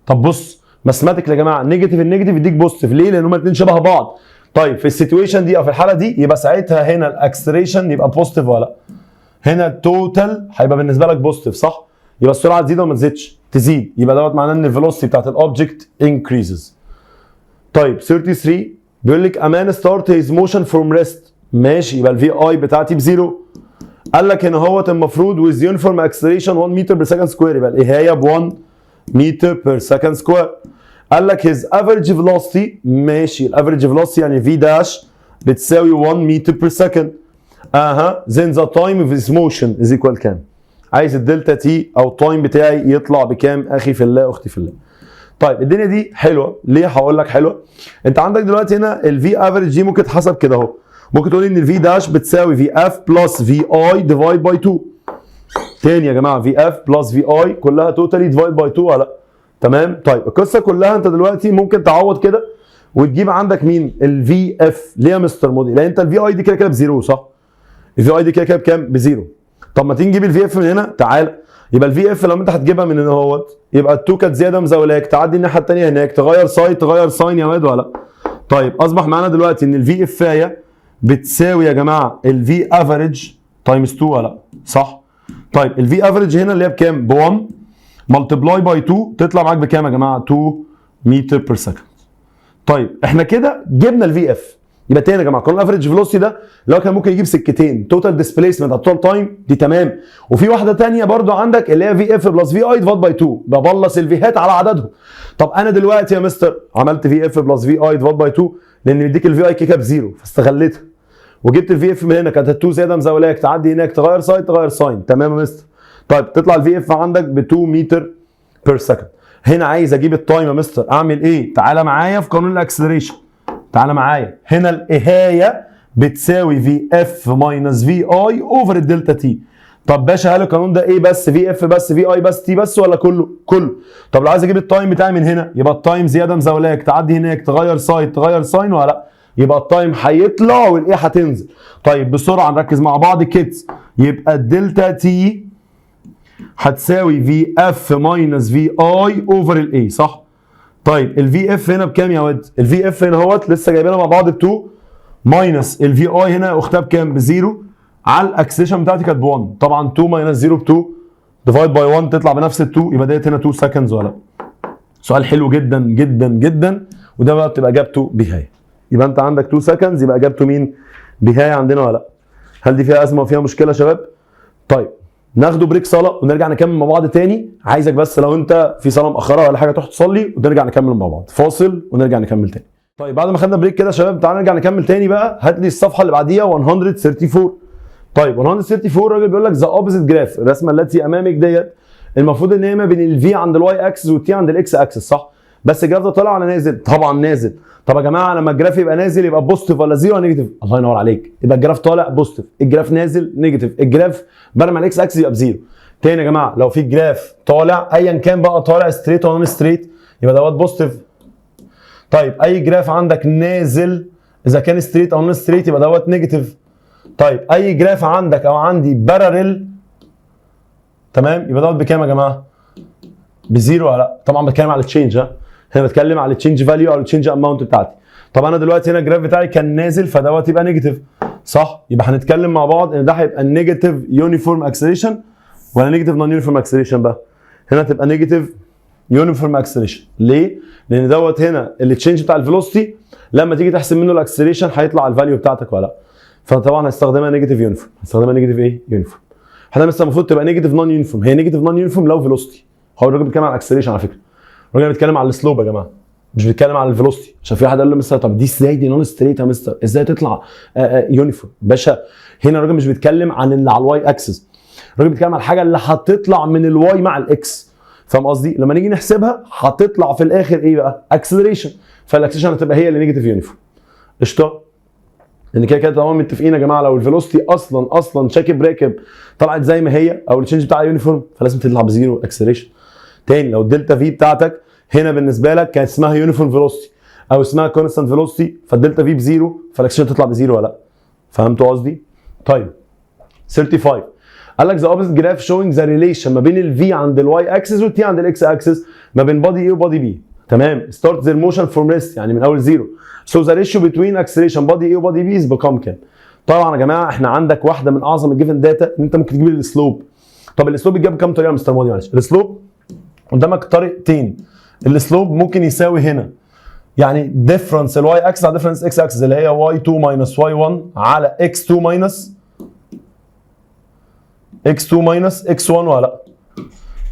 طب بص ماثيماتيك يا جماعه، نيجاتيف النيجاتيف يديك بوزيتيف، ليه؟ لان هما الاثنين شبه بعض. طيب في السيتويشن دي او في الحاله دي يبقى ساعتها هنا الاكسلريشن يبقى بوزيتيف ولا لا؟ هنا التوتال هيبقى بالنسبه لك بوزيتيف، صح؟ يبقى السرعه تزيد ولا ما تزيدش؟ تزيد، يبقى دوت معناه ان الفيلوسيتي بتاعت الاوبجكت انكريزز. طيب 33 بيقول لك a man start his motion from rest، ماشي، يبقى الفي اي بتاعتي بزيرو. قال لك هنا اهوت المفروض with uniform acceleration 1 meter per second square، يبقى الاهايه ب 1 meter per second square. قال لك his average velocity، ماشي، الافريج velocity يعني في داش بتساوي 1 meter per second. then the time of his motion is equal كام؟ عايز الدلتا تي او التايم بتاعي يطلع بكام اخي في الله اختي في الله. طيب الدنيا دي حلوه، ليه هقول لك حلوه؟ انت عندك دلوقتي هنا الفي افريج دي ممكن تتحسب كده اهو، ممكن تقول ان الفي داش بتساوي في اف بلس في اي ديفايد باي 2. تاني يا جماعه في اف بلس في اي كلها توتالي ديفايد باي 2 ولا لا؟ تمام؟ طيب القصه كلها انت دلوقتي ممكن تعوض كده وتجيب عندك مين؟ الفي اف. ليه يا مستر مودي؟ لان انت الفي اي دي كده كده بزيرو، صح؟ الفي اي دي كده كده بكام؟ بزيرو. طب ما تيجي نجيب الفي اف من هنا، تعال. يبقى الفي اف لما انت هتجيبها من هنا اهوت يبقى التو كانت زياده مزاولاك، تعدي الناحيه الثانيه هناك، تغير سايد تغير ساين يا واد ولا لا؟ طيب اصبح معانا دلوقتي ان الفي افايه بتساوي يا جماعه الفي افريج تايمز 2 ولا لا؟ صح؟ طيب الفي افريج هنا اللي هي بكام؟ ب 1 ملتبلاي باي 2 تطلع معاك بكام يا جماعه؟ 2 متر بير سكند. طيب احنا كده جبنا الفي اف، يبقى تاني يا جماعه قانون الافريج فيلوسيتي ده اللي هو كان ممكن يجيب سكتين، توتال ديسبيسمنت على توتال تايم، دي تمام. وفي واحده ثانيه برده عندك اللي هي في اف بلس في اي ديفايد باي 2، ببلص الفيهات على عددهم. طب انا دلوقتي يا مستر عملت في اف بلس في اي ديفايد باي 2 لان مديك الفي اي كيكه بزيرو فاستغلتها، وجبت الفي اف من هنا كانت 2 زياده مزاولاك، تعدي هناك تغير ساين تغير ساين، تمام يا مستر. طيب تطلع الفي اف عندك ب 2 متر بير سكند. هنا عايز اجيب التايم يا مستر، اعمل ايه؟ تعالى معايا في قانون الاكسلريشن، تعالى معايا هنا الاهايه بتساوي في اف ماينس في اي اوفر الدلتا تي. طب باشا هل القانون ده ايه بس؟ في اف بس في اي بس تي بس ولا كله؟ كله. طب لو عايز اجيب التايم بتاعي من هنا يبقى التايم زياده مزاولاك، تعدي هناك تغير ساين تغير ساين ولا لا؟ يبقى التايم هيطلع والايه هتنزل. طيب بسرعه نركز مع بعض كيدز، يبقى الدلتا تي هتساوي في اف ماينس في اي اوفر الاي، صح؟ طيب الفي اف هنا بكام يا واد؟ الفي اف هنا اهوت لسه جايبينها مع بعض ب 2 ماينس الفي اي هنا اختها بكام؟ بزيرو، على الاكسلريشن بتاعتي كانت ب 1، طبعا 2 ماينس 0 ب 2 ديفايد باي 1 تطلع بنفس ال 2، يبقى ديت هنا 2 سكندز ولا؟ سؤال حلو جدا جدا جدا، وده بقى بتبقى اجابته بهايه. يبقى انت عندك 2 سكندز يبقى اجابته مين؟ بهايه عندنا ولا لا؟ هل دي فيها ازمه وفيها مشكله يا شباب؟ طيب ناخده بريك صلاه ونرجع نكمل مع بعض تاني. عايزك بس لو انت في صلاه مأخره ولا حاجه تروح تصلي ونرجع نكمل مع بعض، فاصل ونرجع نكمل تاني. طيب بعد ما خدنا بريك كده يا شباب تعالى نرجع نكمل تاني بقى. هات لي الصفحه اللي بعديها 134. طيب 134 الراجل بيقول لك ذا اوبوزيت جراف، الرسمه التي امامك ديت المفروض ان هي ما بين الفي عند الواي اكسس والتي عند الاكس اكسس، صح؟ بس الجراف ده طالع ولا نازل؟ طبعا نازل. طب يا جماعه لما الجراف يبقى نازل يبقى بوزيتيف ولا زيرو ولا نيجاتيف؟ الله ينور عليك، يبقى الجراف طالع بوزيتيف، الجراف نازل نيجاتيف، الجراف برمى الاكس اكسس يبقى بزيرو. تاني يا جماعه لو في جراف طالع ايا كان بقى طالع ستريت ولا نون ستريت يبقى دوت بوزيتيف. طيب اي جراف عندك نازل اذا كان ستريت او نون ستريت يبقى دوت نيجاتيف. طيب اي جراف عندك او عندي باراليل تمام يبقى دوت بكام يا جماعه؟ بزيرو ولا لا؟ طبعا بتكلم على التشينج، هنا بتكلم على التشينج فاليو او التشينج اماونت بتاعتي. طب انا دلوقتي هنا الجراف بتاعي كان نازل فدوت يبقى نيجاتيف، صح؟ يبقى هنتكلم مع بعض ان ده هيبقى نيجاتيف يونيفورم اكسلريشن ولا نيجاتيف نون يونيفورم اكسلريشن بقى؟ هنا تبقى نيجاتيف يونيفورم اكسلريشن. ليه؟ لان دوت هنا التشينج بتاع الفيلوسيتي لما تيجي تحسب منه الاكسلريشن هيطلع الفاليو بتاعتك ولا لا؟ فطبعا هستخدمها نيجاتيف يونيفورم، هستخدمها نيجاتيف ايه؟ يونيفورم. احنا بس المفروض تبقى نيجاتيف نون يونيفورم، هي نيجاتيف نون يونيفورم لو فيلوسيتي. هو الراجل بيتكلم على الاكسلريشن على فكره. الراجل بيتكلم على السلوب يا جماعه، مش بيتكلم على الفيلوسيتي. عشان في حد قال له مستر طب دي ازاي دي نون ستريت يا مستر؟ ازاي تطلع يونيفورم؟ باشا هنا الراجل مش بيتكلم عن اللي على الواي اكسس، الراجل بيتكلم عن الحاجه اللي هتطلع من الواي مع الاكس. فاهم قصدي؟ لما نيجي نحسبها هتطلع في الاخر ايه بقى؟ اكسلريشن، فالاكسلريشن هتبقى هي اللي نيجاتيف يونيفورم. قشطه؟ لان كده كده طبعا متفقين يا جماعه لو الفيلوسيتي اصلا شاكب راكب طلعت زي ما هي او التشينج بتاعها يونيفورم فلازم تطلع بزيرو اكسلريشن. تاني لو الدلتا في بتاعتك هنا بالنسبه لك كانت اسمها يونيفورم فيلوسيتي او اسمها كونستانت فيلوسيتي فالدلتا في بزيرو فالاكسلريشن تطلع بزيرو ولا لا؟ فهمتوا قصدي؟ طيب 35 قال لك ذا اوبوزيت جراف شوينج ذا ريليشن ما بين الفي عند الواي اكسس والتي عند الاكس اكسس ما بين بادي اي وبادي بي، تمام؟ ستارت ذير موشن فروم ريست يعني من اول زيرو. سو ذا ريشيو بتوين اكسلريشن بادي اي وبادي بي از بيكام كام؟ طبعا يا جماعه احنا عندك واحده من اعظم الجيفن داتا ان انت ممكن تجيب السلوب. طب السلوب بيتجاب بكام طريقه يا مستر مودي؟ معلش السلوب قدامك طريقتين. السلوب ممكن يساوي هنا يعني ديفرنس الواي اكس على ديفرنس اكس اكس اللي هي واي 2 ماينس واي 1 على اكس 2 ماينس اكس 2 ماينس اكس 1 ولا لا؟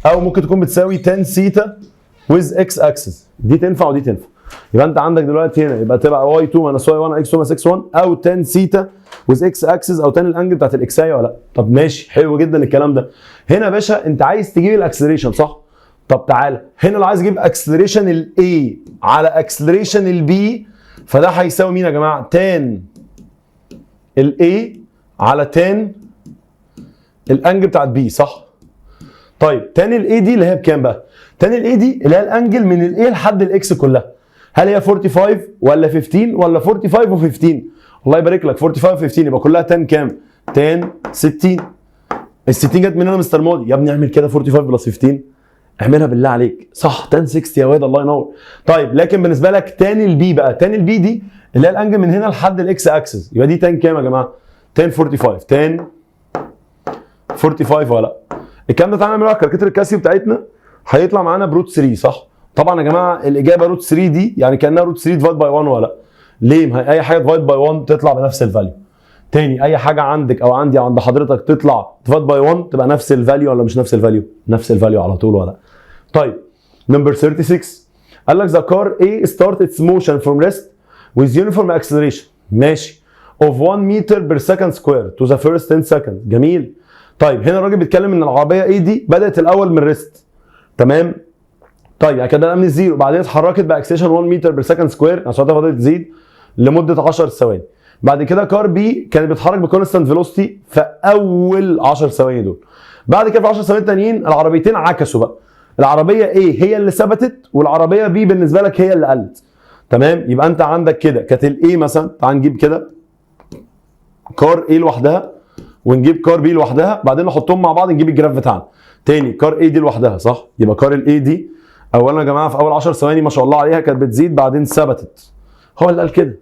او ممكن تكون بتساوي tan سيتا ويز اكس اكسس، دي تنفع ودي تنفع. يبقى انت عندك دلوقتي هنا يبقى تبقى واي 2 ماينس واي 1 اكس 2 ماينس اكس 1 او tan سيتا ويز اكس اكسس او tan الانجل بتاعت الاكسايه ولا لا؟ طب ماشي حلو جدا الكلام ده. هنا يا باشا انت عايز تجيب الاكسلريشن صح؟ طب تعالى هنا لو عايز اجيب اكسلريشن الاي على اكسلريشن البي فده هيساوي مين يا جماعه؟ tan الاي على tan الانجل بتاعت بي، صح؟ طيب tan الاي دي اللي هي بكام بقى؟ tan الاي دي اللي هي الانجل من الاي لحد الاكس كلها. هل هي 45 ولا 15 ولا 45 و15؟ الله يبارك لك 45 و15 يبقى كلها tan كام؟ tan 60. ال 60 جت من هنا مستر مودي يا ابني اعمل كده 45 بلس 15 اعملها بالله عليك صح tan 60 يا واد الله ينور. طيب لكن بالنسبه لك tan البي بقى tan البي دي اللي هي الانجل من هنا لحد الاكس اكسس يبقى دي tan كام يا جماعه؟ tan 45 tan 45 ولا الكلام ده تعالى نعمله على الكالكوليتر الكاسيو بتاعتنا هيطلع معانا بروت 3 صح؟ طبعا يا جماعه الاجابه روت 3 دي يعني كانها روت 3 ديفايد باي 1 ولا ليه؟ ما هي اي حاجه ديفايد باي 1 تطلع بنفس الفاليو. تاني اي حاجه عندك او عندي عند حضرتك تطلع ديفايد باي 1 تبقى نفس الفاليو ولا مش نفس الفاليو؟ نفس الفاليو على طول ولا؟ طيب نمبر 36 قال لك the car A start its motion from rest with uniform acceleration ماشي of 1 meter per second square to the first 10 seconds. جميل. طيب هنا الراجل بيتكلم ان العربيه A دي بدات الاول من ريست. تمام. طيب يعني كده من الزيرو بعدين اتحركت باكسلريشن 1 متر بير سكند سكوير عشان سرعتها فضلت تزيد لمده 10 ثواني. بعد كده كار بي كانت بتتحرك بكونستانت فيلوسيتي في اول 10 ثواني دول. بعد كده في 10 ثواني التانيين العربيتين عكسوا بقى. العربيه A هي اللي ثبتت والعربيه B بالنسبه لك هي اللي قلت. تمام. يبقى انت عندك كده كانت الاي مثلا تعال نجيب كده كار A لوحدها ونجيب كار B لوحدها بعدين نحطهم مع بعض نجيب الجراف بتاعنا. تاني كار A دي لوحدها صح؟ يبقى كار الاي دي اولا يا جماعه في اول 10 ثواني ما شاء الله عليها كانت بتزيد بعدين ثبتت. هو اللي قال كده.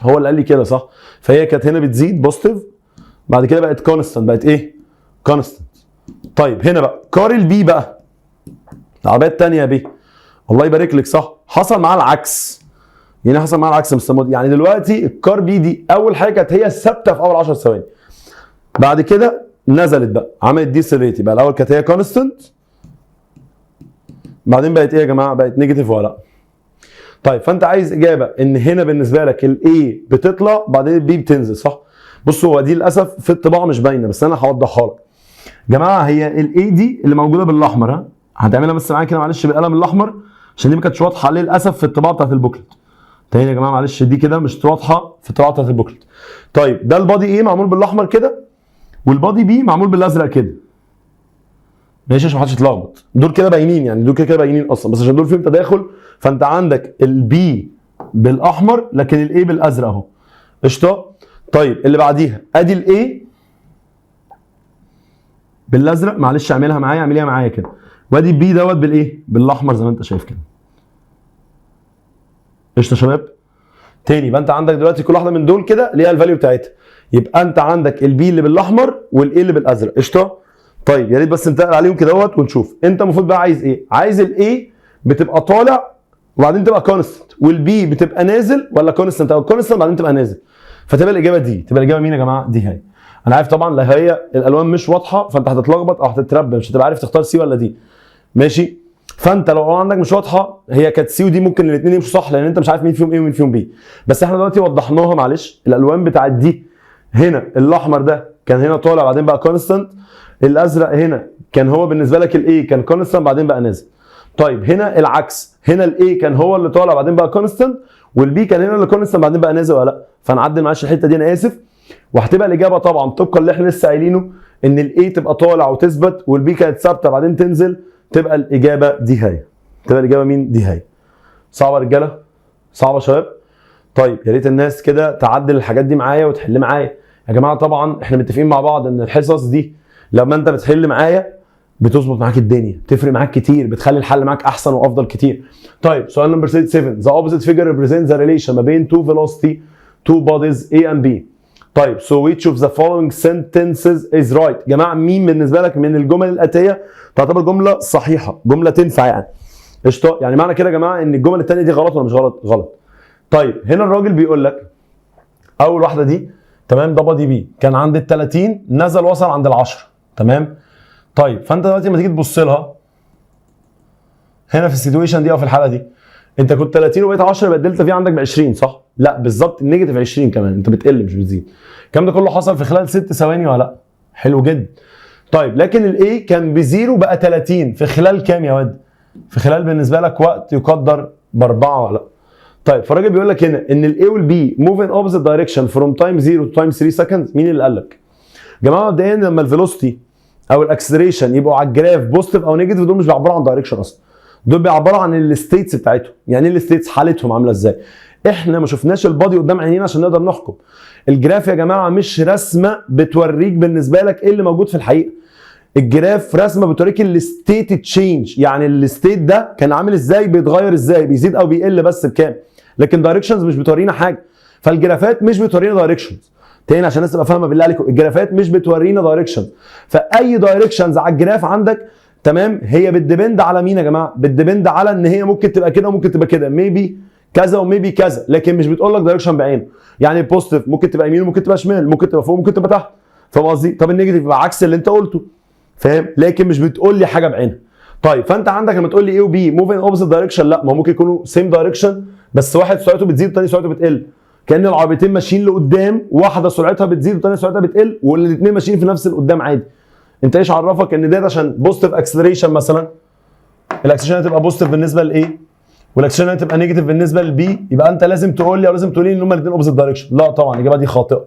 هو اللي قال لي كده صح؟ فهي كانت هنا بتزيد بوزيتيف بعد كده بقت كونستانت بقت ايه؟ كونستانت. طيب هنا بقى كار البي بقى العربيه الثانيه بي الله يبارك لك صح؟ حصل معاها العكس. يعني حصل معاها العكس يعني دلوقتي الكار بي دي اول حاجه كانت هي ثابته في اول 10 ثواني. بعد كده نزلت بقى عملت ديسلريت يبقى الاول كانت هي كونستانت بعدين بقت ايه يا جماعه؟ بقت نيجاتيف ولا لا؟ طيب فانت عايز اجابه ان هنا بالنسبه لك الاي بتطلع بعدين البي بتنزل صح؟ بصوا هو دي للاسف في الطباعه مش باينه بس انا هوضحها لك. جماعه هي الاي دي اللي موجوده بالاحمر ها؟ هتعملها بس معايا كده معلش بالقلم الاحمر عشان دي ما كانتش واضحه للاسف في الطباعه بتاعت البوكلت. تاني يا جماعه معلش دي كده مش واضحه في الطباعه بتاعت البوكلت. طيب ده البادي ايه معمول بالاحمر كده والبادي بي معمول بالازرق كده. ماشي عشان محدش يتلخبط. دول كده باينين يعني دول كده باينين اصلا بس عشان دول فيهم تداخل فانت عندك البي بالاحمر لكن الاي بالازرق اهو. قشطه. طيب اللي بعديها ادي الاي بالازرق معلش اعملها معايا كده وادي البي دوت بالايه؟ بالاحمر زي ما انت شايف كده. قشطه يا شباب. تاني يبقى انت عندك دلوقتي كل واحده من دول كده ليها الفاليو بتاعتها. يبقى انت عندك البي اللي بالاحمر والاي اللي بالازرق. قشطه. طيب يا ريت بس ننتقل عليهم كده اهوت ونشوف انت المفروض بقى عايز ايه؟ عايز الاي بتبقى طالع وبعدين تبقى كونستنت والبي بتبقى نازل ولا كونستنت او كونستنت بعدين تبقى نازل. فتبقى الاجابه دي تبقى الاجابه مين يا جماعه؟ دي هي. انا عارف طبعا لا هي الالوان مش واضحه فانت هتتلخبط او هتتربى مش هتبقى عارف تختار سي ولا دي. ماشي؟ فانت لو عندك مش واضحه هي كانت سي ودي ممكن الاثنين يمشوا صح لان انت مش عارف مين فيهم ايه ومين فيهم بي. بس احنا دلوقتي وضحناها معلش الالوان بتاعت دي هنا الاحمر ده كان هنا طالع بعدين بقى كونستنت الازرق هنا كان هو بالنسبه لك الاي كان كونستنت بعدين بقى نازل. طيب هنا العكس هنا الاي كان هو اللي طالع بعدين بقى كونستنت والبي كان هنا اللي كونستنت بعدين بقى نازل ولا لا؟ فنعدل معلش الحته دي انا اسف. وهتبقى الاجابه طبعا طبقا اللي احنا لسه قايلينه ان الاي تبقى طالع وتثبت والبي كانت ثابته بعدين تنزل تبقى الاجابه دي هي. تبقى الاجابه مين؟ دي هي. صعبه يا رجاله؟ صعبه يا شباب؟ طيب يا ريت الناس كده تعدل الحاجات دي معايا وتحل معايا. يا جماعه طبعا احنا متفقين مع بعض ان الحصص دي لما انت بتحل معايا بتظبط معاك الدنيا بتفرق معاك كتير بتخلي الحل معاك احسن وافضل كتير. طيب سؤال نمبر 37 the opposite figure represents the relation ما بين two velocity two bodies A and B. طيب so which of the following sentences is right؟ جماعه مين بالنسبه لك من الجمل الاتيه تعتبر جمله صحيحه جمله تنفع يعني. قشطه. يعني معنى كده يا جماعه ان الجمل الثانيه دي غلط ولا مش غلط؟ غلط. طيب هنا الراجل بيقول لك اول واحده دي تمام ده بادي بي كان عند ال 30 نزل وصل عند ال 10 تمام. طيب فانت دلوقتي لما تيجي تبص لها هنا في السيتويشن دي او في الحاله دي انت كنت 30 وبقيت 10 يبقى الدلتا في عندك ب 20 صح؟ لا بالظبط النيجاتيف 20 كمان انت بتقل مش بتزيد. الكلام ده كله حصل في خلال 6 ثواني ولا لا؟ حلو جدا. طيب لكن الاي كان بزيرو بقى 30 في خلال كام يا واد؟ في خلال بالنسبه لك وقت يقدر باربعه ولا لا؟ طيب فالراجل بيقول لك هنا ان الاي والبي موف ان اوبوزيت دايركشن فروم تايم 0 تو تايم 3 سكندز. مين اللي قال لك؟ يا جماعه مبدئيا لما الفيلوسيتي او الاكسلريشن يبقوا على الجراف بوزيتيف او نيجاتيف دول مش بيعبروا عن دايركشن اصلا. دول بيعبروا عن الستيتس بتاعتهم. يعني ايه الستيتس؟ حالتهم عامله ازاي. احنا ما شفناش البادي قدام عينينا عشان نقدر نحكم. الجراف يا جماعه مش رسمه بتوريك بالنسبه لك ايه اللي موجود في الحقيقه. الجراف رسمه بتوريك الستيت تشينج يعني الستيت ده كان عامل ازاي بيتغير ازاي بيزيد او بيقل بس بكام. لكن دايركشنز مش بتورينا حاجه. فالجرافات مش بتورينا دايركشنز. تاني عشان الناس تبقى فاهمه بالله عليكم الجرافات مش بتورينا دايركشنز. فاي دايركشنز على الجراف عندك تمام هي بتديبند على مين يا جماعه؟ بتديبند على ان هي ممكن تبقى كده وممكن تبقى كده. ميبي كذا وميبي كذا، لكن مش بتقول لك دايركشن بعينه. يعني البوزيتيف ممكن تبقى يمين وممكن تبقى شمال، ممكن تبقى فوق وممكن تبقى تحت، فاهم قصدي؟ طب النيجاتيف يبقى عكس اللي انت قلته، فاهم؟ لكن مش بتقول لي حاجه بعينها. طيب فانت عندك لما تقول لي ايه وبي موف ان اوبوزيت دايركشن، لا ما هو ممكن يكونوا سيم دايركشن بس واحد سرعته بتزيد والثاني سرعته بتقل، كان العربيتين ماشيين لقدام، واحده سرعتها بتزيد والثانيه سرعتها بتقل، والاثنين ماشيين في نفس القدام عادي. انت ايش عرفك ان ده عشان بوزيتيف اكسلريشن مثلا الاكسلريشن هتبقى بوزيتيف بالنسبه لايه والاكسلريشن هتبقى نيجاتيف بالنسبه للبي، يبقى انت لازم تقول لي او لازم تقولي لي ان هما الاثنين اوبوزيت دايركشن؟ لا طبعا الاجابه دي خاطئه.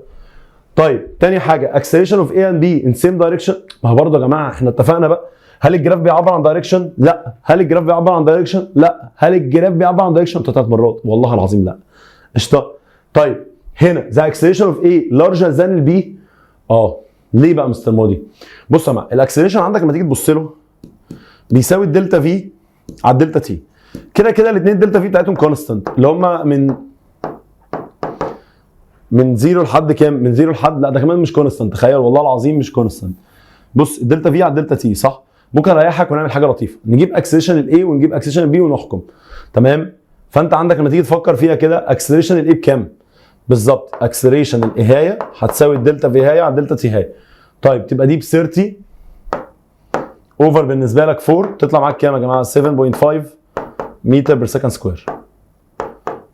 طيب تاني حاجه اكسلريشن اوف اي اند بي ان سيم دايركشن، ما هو برضه يا جماعه احنا اتفقنا بقى، هل الجراف بيعبر عن دايركشن؟ لا. هل الجراف بيعبر عن دايركشن؟ لا. هل الجراف بيعبر عن دايركشن؟ 3 مرات والله العظيم لا. قشطه. طيب هنا ذا اكسلريشن اوف ايه لارجر ذان البي، ليه بقى مستر مودي؟ بص يا جماعه الاكسلريشن عندك لما تيجي تبص له بيساوي الدلتا في على الدلتا تي، كده كده الاثنين الدلتا في بتاعتهم كونستانت اللي هم من 0 لحد كام؟ من 0 لحد، لا ده كمان مش كونستانت، تخيل والله العظيم مش كونستانت. بص الدلتا في على الدلتا تي صح؟ ممكن اريحك ونعمل حاجه لطيفه، نجيب اكسلريشن الاي ونجيب اكسلريشن البي ونحكم. تمام؟ فانت عندك لما تيجي تفكر فيها كده اكسلريشن الاي بكام؟ بالظبط اكسلريشن الايهايه هتساوي الدلتا في هايه على الدلتا تي هايه. طيب تبقى دي ب 30 اوفر بالنسبه لك 4، تطلع معاك كام يا جماعه؟ 7.5 متر بير سكند سكوير.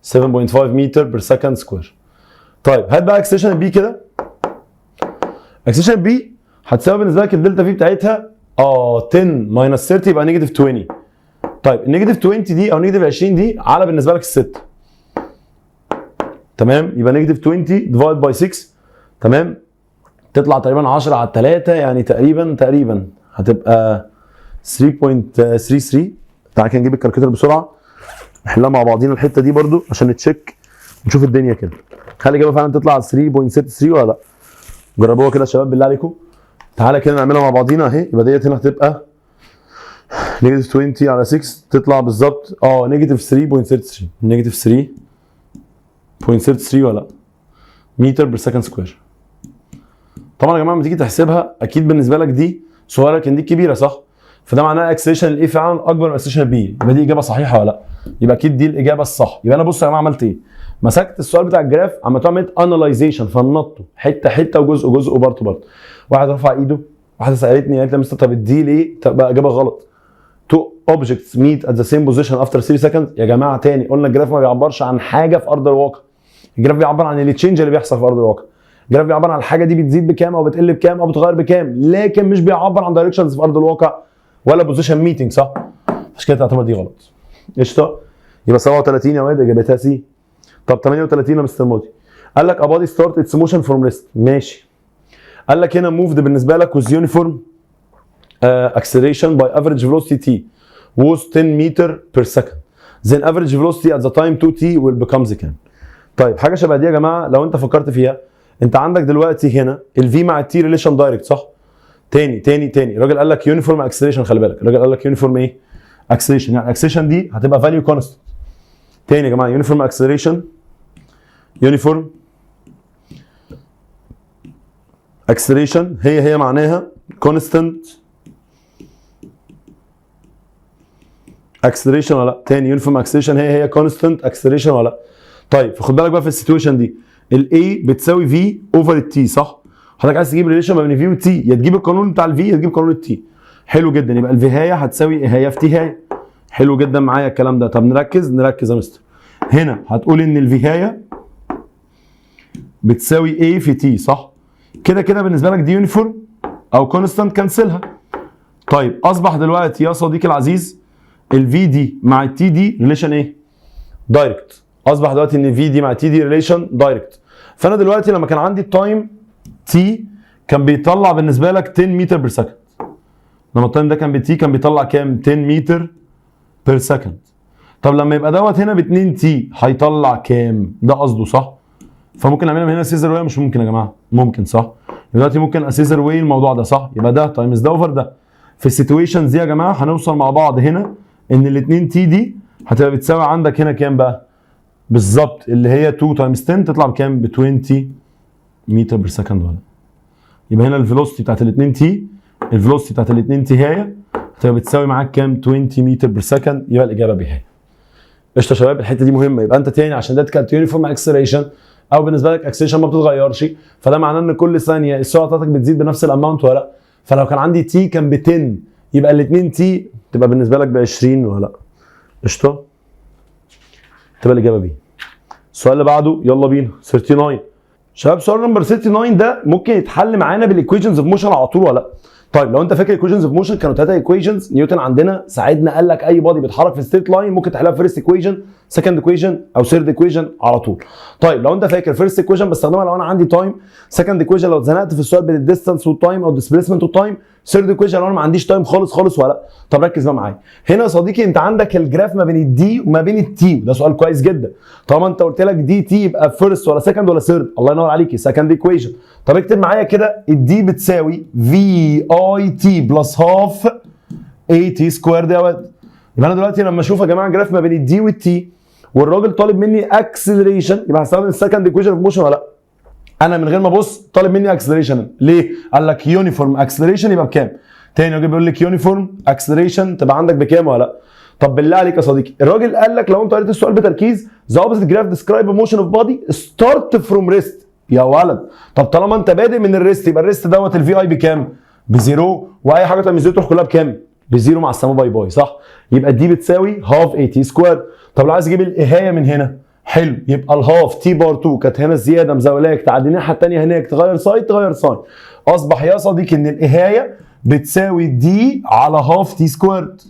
7.5 متر بير سكند سكوير. طيب هات بقى اكسلريشن البي كده. اكسلريشن البي هتساوي بالنسبه لك الدلتا في بتاعتها 10 ماينس 30 يبقى نيجاتيف 20. طيب النيجاتيف 20 دي او نيجاتيف 20 دي على بالنسبه لك الست. تمام؟ يبقى نيجاتيف 20 ديفايد باي 6. تمام؟ تطلع تقريبا 10 على 3 يعني تقريبا هتبقى 3.33. تعالى كده نجيب الكالكوليتر بسرعه نحلها مع بعضينا الحته دي برده عشان نتشيك نشوف الدنيا كده. هل الاجابه فعلا تطلع 3.63 ولا لا؟ جربوها كده يا شباب بالله عليكم. تعالى كده نعملها مع بعضينا اهي. يبقى ديت هنا هتبقى نيجاتيف 20 على 6 تطلع بالظبط نيجاتيف 3.33. نيجاتيف 3.33 ولا لا؟ متر بير سكند سكوير. طبعا يا جماعه لما تيجي تحسبها اكيد بالنسبه لك دي صغيره لكن دي كبيره صح؟ فده معناه اكسلريشن الاي فعلا اكبر من اكسلريشن البي، يبقى دي اجابه صحيحه ولا لا؟ يبقى اكيد دي الاجابه الصح. يبقى انا بص يا جماعه عملت ايه؟ مسكت السؤال بتاع الجراف عملت انالايزيشن فنطته حته حته وجزء جزء وبارت بارت. واحد رفع ايده، واحده سالتني قالت لي يا مستر طب الدي ليه؟ تبقى اجابه غلط. تو اوبجكتس ميت ات ذا سيم بوزيشن افتر 3 سكندز. يا جماعه تاني قلنا الجراف ما بيعبرش عن حاجه في ارض الواقع. الجراف بيعبر عن التشينج اللي بيحصل في ارض الواقع. الجراف بيعبر عن الحاجه دي بتزيد بكام او بتقل بكام او بتغير بكام، لكن مش بيعبر عن دايركشنز في ارض الواقع ولا بوزيشن ميتنج صح؟ عشان كده تعتبر دي غلط. قشطه؟ يبقى 37 يا واد اجابتها سي. طب 38 يا مستر مودي. قال لك ابادي ستارت اتس موشن فروم ريست. ماشي. قال لك هنا موفد بالنسبه لك وذ يونيفورم اكسلريشن باي افريج فيلوسيتي تي was 10 متر بير سكند. then average velocity at the time 2t will becomes كام؟ طيب حاجه شبه دي يا جماعه لو انت فكرت فيها، انت عندك دلوقتي هنا الفي مع التي ريليشن دايركت صح؟ تاني الراجل قال لك يونيفورم اكسلريشن، خلي بالك الراجل قال لك يونيفورم ايه؟ اكسلريشن، يعني الاكسلريشن دي هتبقى فاليو كونستنت. تاني يا جماعه يونيفورم اكسلريشن، يونيفورم اكسلريشن هي معناها كونستنت اكسلريشن ولا لا؟ تاني يونيفورم اكسلريشن هي كونستنت اكسلريشن ولا لا؟ طيب فخد بالك بقى في السيتويشن دي الاي بتساوي في اوفر التي صح؟ حضرتك عايز تجيب ريليشن ما بين في والتي، يا تجيب القانون بتاع الفي يا تجيب قانون التي. حلو جدا، يبقى الفي هايه هتساوي هي في تي هايه. حلو جدا معايا الكلام ده. طب نركز يا مستر. هنا هتقول ان الفي هايه بتساوي ايه في تي صح؟ كده بالنسبه لك دي يونيفورم او كونستانت كنسلها. طيب اصبح دلوقتي يا صديقي العزيز الفي دي مع التي دي ريليشن ايه؟ دايركت. اصبح دلوقتي ان الفي دي مع التي دي ريليشن دايركت. فانا دلوقتي لما كان عندي التايم تي كان بيطلع بالنسبه لك 10 متر بير سكند. لما التايم ده كان بتي كان بيطلع كام؟ 10 متر بير سكند. طب لما يبقى دوت هنا ب 2 تي هيطلع كام؟ ده قصده صح؟ فممكن نعملها من هنا سيزر واي. مش ممكن يا جماعه؟ ممكن صح؟ دلوقتي ممكن اسيزر واي الموضوع ده صح؟ يبقى ده تايمز ده اوفر ده. في السيتويشنز دي يا جماعه هنوصل مع بعض هنا ان ال 2 تي دي هتبقى بتساوي عندك هنا كام بقى؟ بالظبط اللي هي 2 تايمز 10 تطلع بكام؟ ب 20 متر بير سكند ولا؟ يبقى هنا الفيلوسيتي بتاعت ال 2 تي، الفيلوسيتي بتاعت ال 2 تي هي هتبقى بتساوي معاك كام؟ 20 متر بير سكند. يبقى الاجابه بهي. قشطه يا شباب، الحته دي مهمه. يبقى انت تاني عشان ده كانت يونيفورم اكسلريشن او بالنسبه لك اكسلريشن ما بتتغيرش، فده معناه ان كل ثانيه السرعه بتاعتك بتزيد بنفس الاماونت ولا لا؟ فلو كان عندي تي كان ب 10 يبقى الاثنين تي تبقى بالنسبه لك ب 20 ولا لا؟ قشطه، تبقى الاجابه بي. السؤال اللي بعده يلا بينا 39. شباب سؤال نمبر 39 ده ممكن يتحل معانا بالايكويشنز اوف موشن على طول ولا لا؟ طيب لو انت فاكر ايكويشنز اوف موشن كانوا 3 ايكويشنز نيوتن عندنا ساعدنا قال لك اي بادي بيتحرك في ستريت لاين ممكن تحلها في فيرست ايكويشن، سكند ايكويشن او ثيرد ايكويشن على طول. طيب لو انت فاكر فيرست ايكويشن بستخدمها لو انا عندي تايم، سكند ايكويشن لو اتزنقت في السؤال بين الديستانس والتايم او الديسبيسمنت والتايم، ثيرد ايكويشن لو انا ما عنديش تايم خالص خالص ولا لا. طب ركز بقى معايا هنا يا صديقي، انت عندك الجراف ما بين الدي وما بين التي، وده سؤال كويس جدا. طالما انت قلت لك دي تي يبقى فيرست ولا سكند ولا ثيرد؟ الله ينور عليكي، سكند ايكويشن. طب اكتب معايا كده الدي بتساوي في اي تي بلس هاف اي تي سكوير يا واد. يبقى انا دلوقتي لما اشوف يا جماعه جراف ما بين الدي والتي والراجل طالب مني اكسلريشن، يبقى هستخدم السكند ايكويشن في موشن ولا لا؟ انا من غير ما ابص طالب مني اكسلريشن، ليه؟ قال لك يونيفورم اكسلريشن يبقى بكام؟ تاني راجل بيقول لك يونيفورم اكسلريشن تبقى عندك بكام ولا لا؟ طب بالله عليك يا صديقي، الراجل قال لك لو انت قريت السؤال بتركيز ذا اوبوزيت جراف ديسكرايب موشن اوف بادي ستارت فروم ريست يا ولد. طب طالما انت بادئ من الريست يبقى الريست دوت الفي اي بكام؟ بزيرو، واي حاجه تانية زيرو تروح كلها بكام؟ بزيرو مع السلامه باي باي، صح؟ يبقى دي بتساوي هاف اي تي سكوير. طب لو عايز اجيب الاهايه من هنا، حلو، يبقى الهاف تي بار 2 كانت هنا الزياده مزاولاك تعدي الناحيه الثانيه هناك تغير سايد تغير ساين، اصبح يا صديقي ان الاهايه بتساوي دي على هاف تي سكويرد.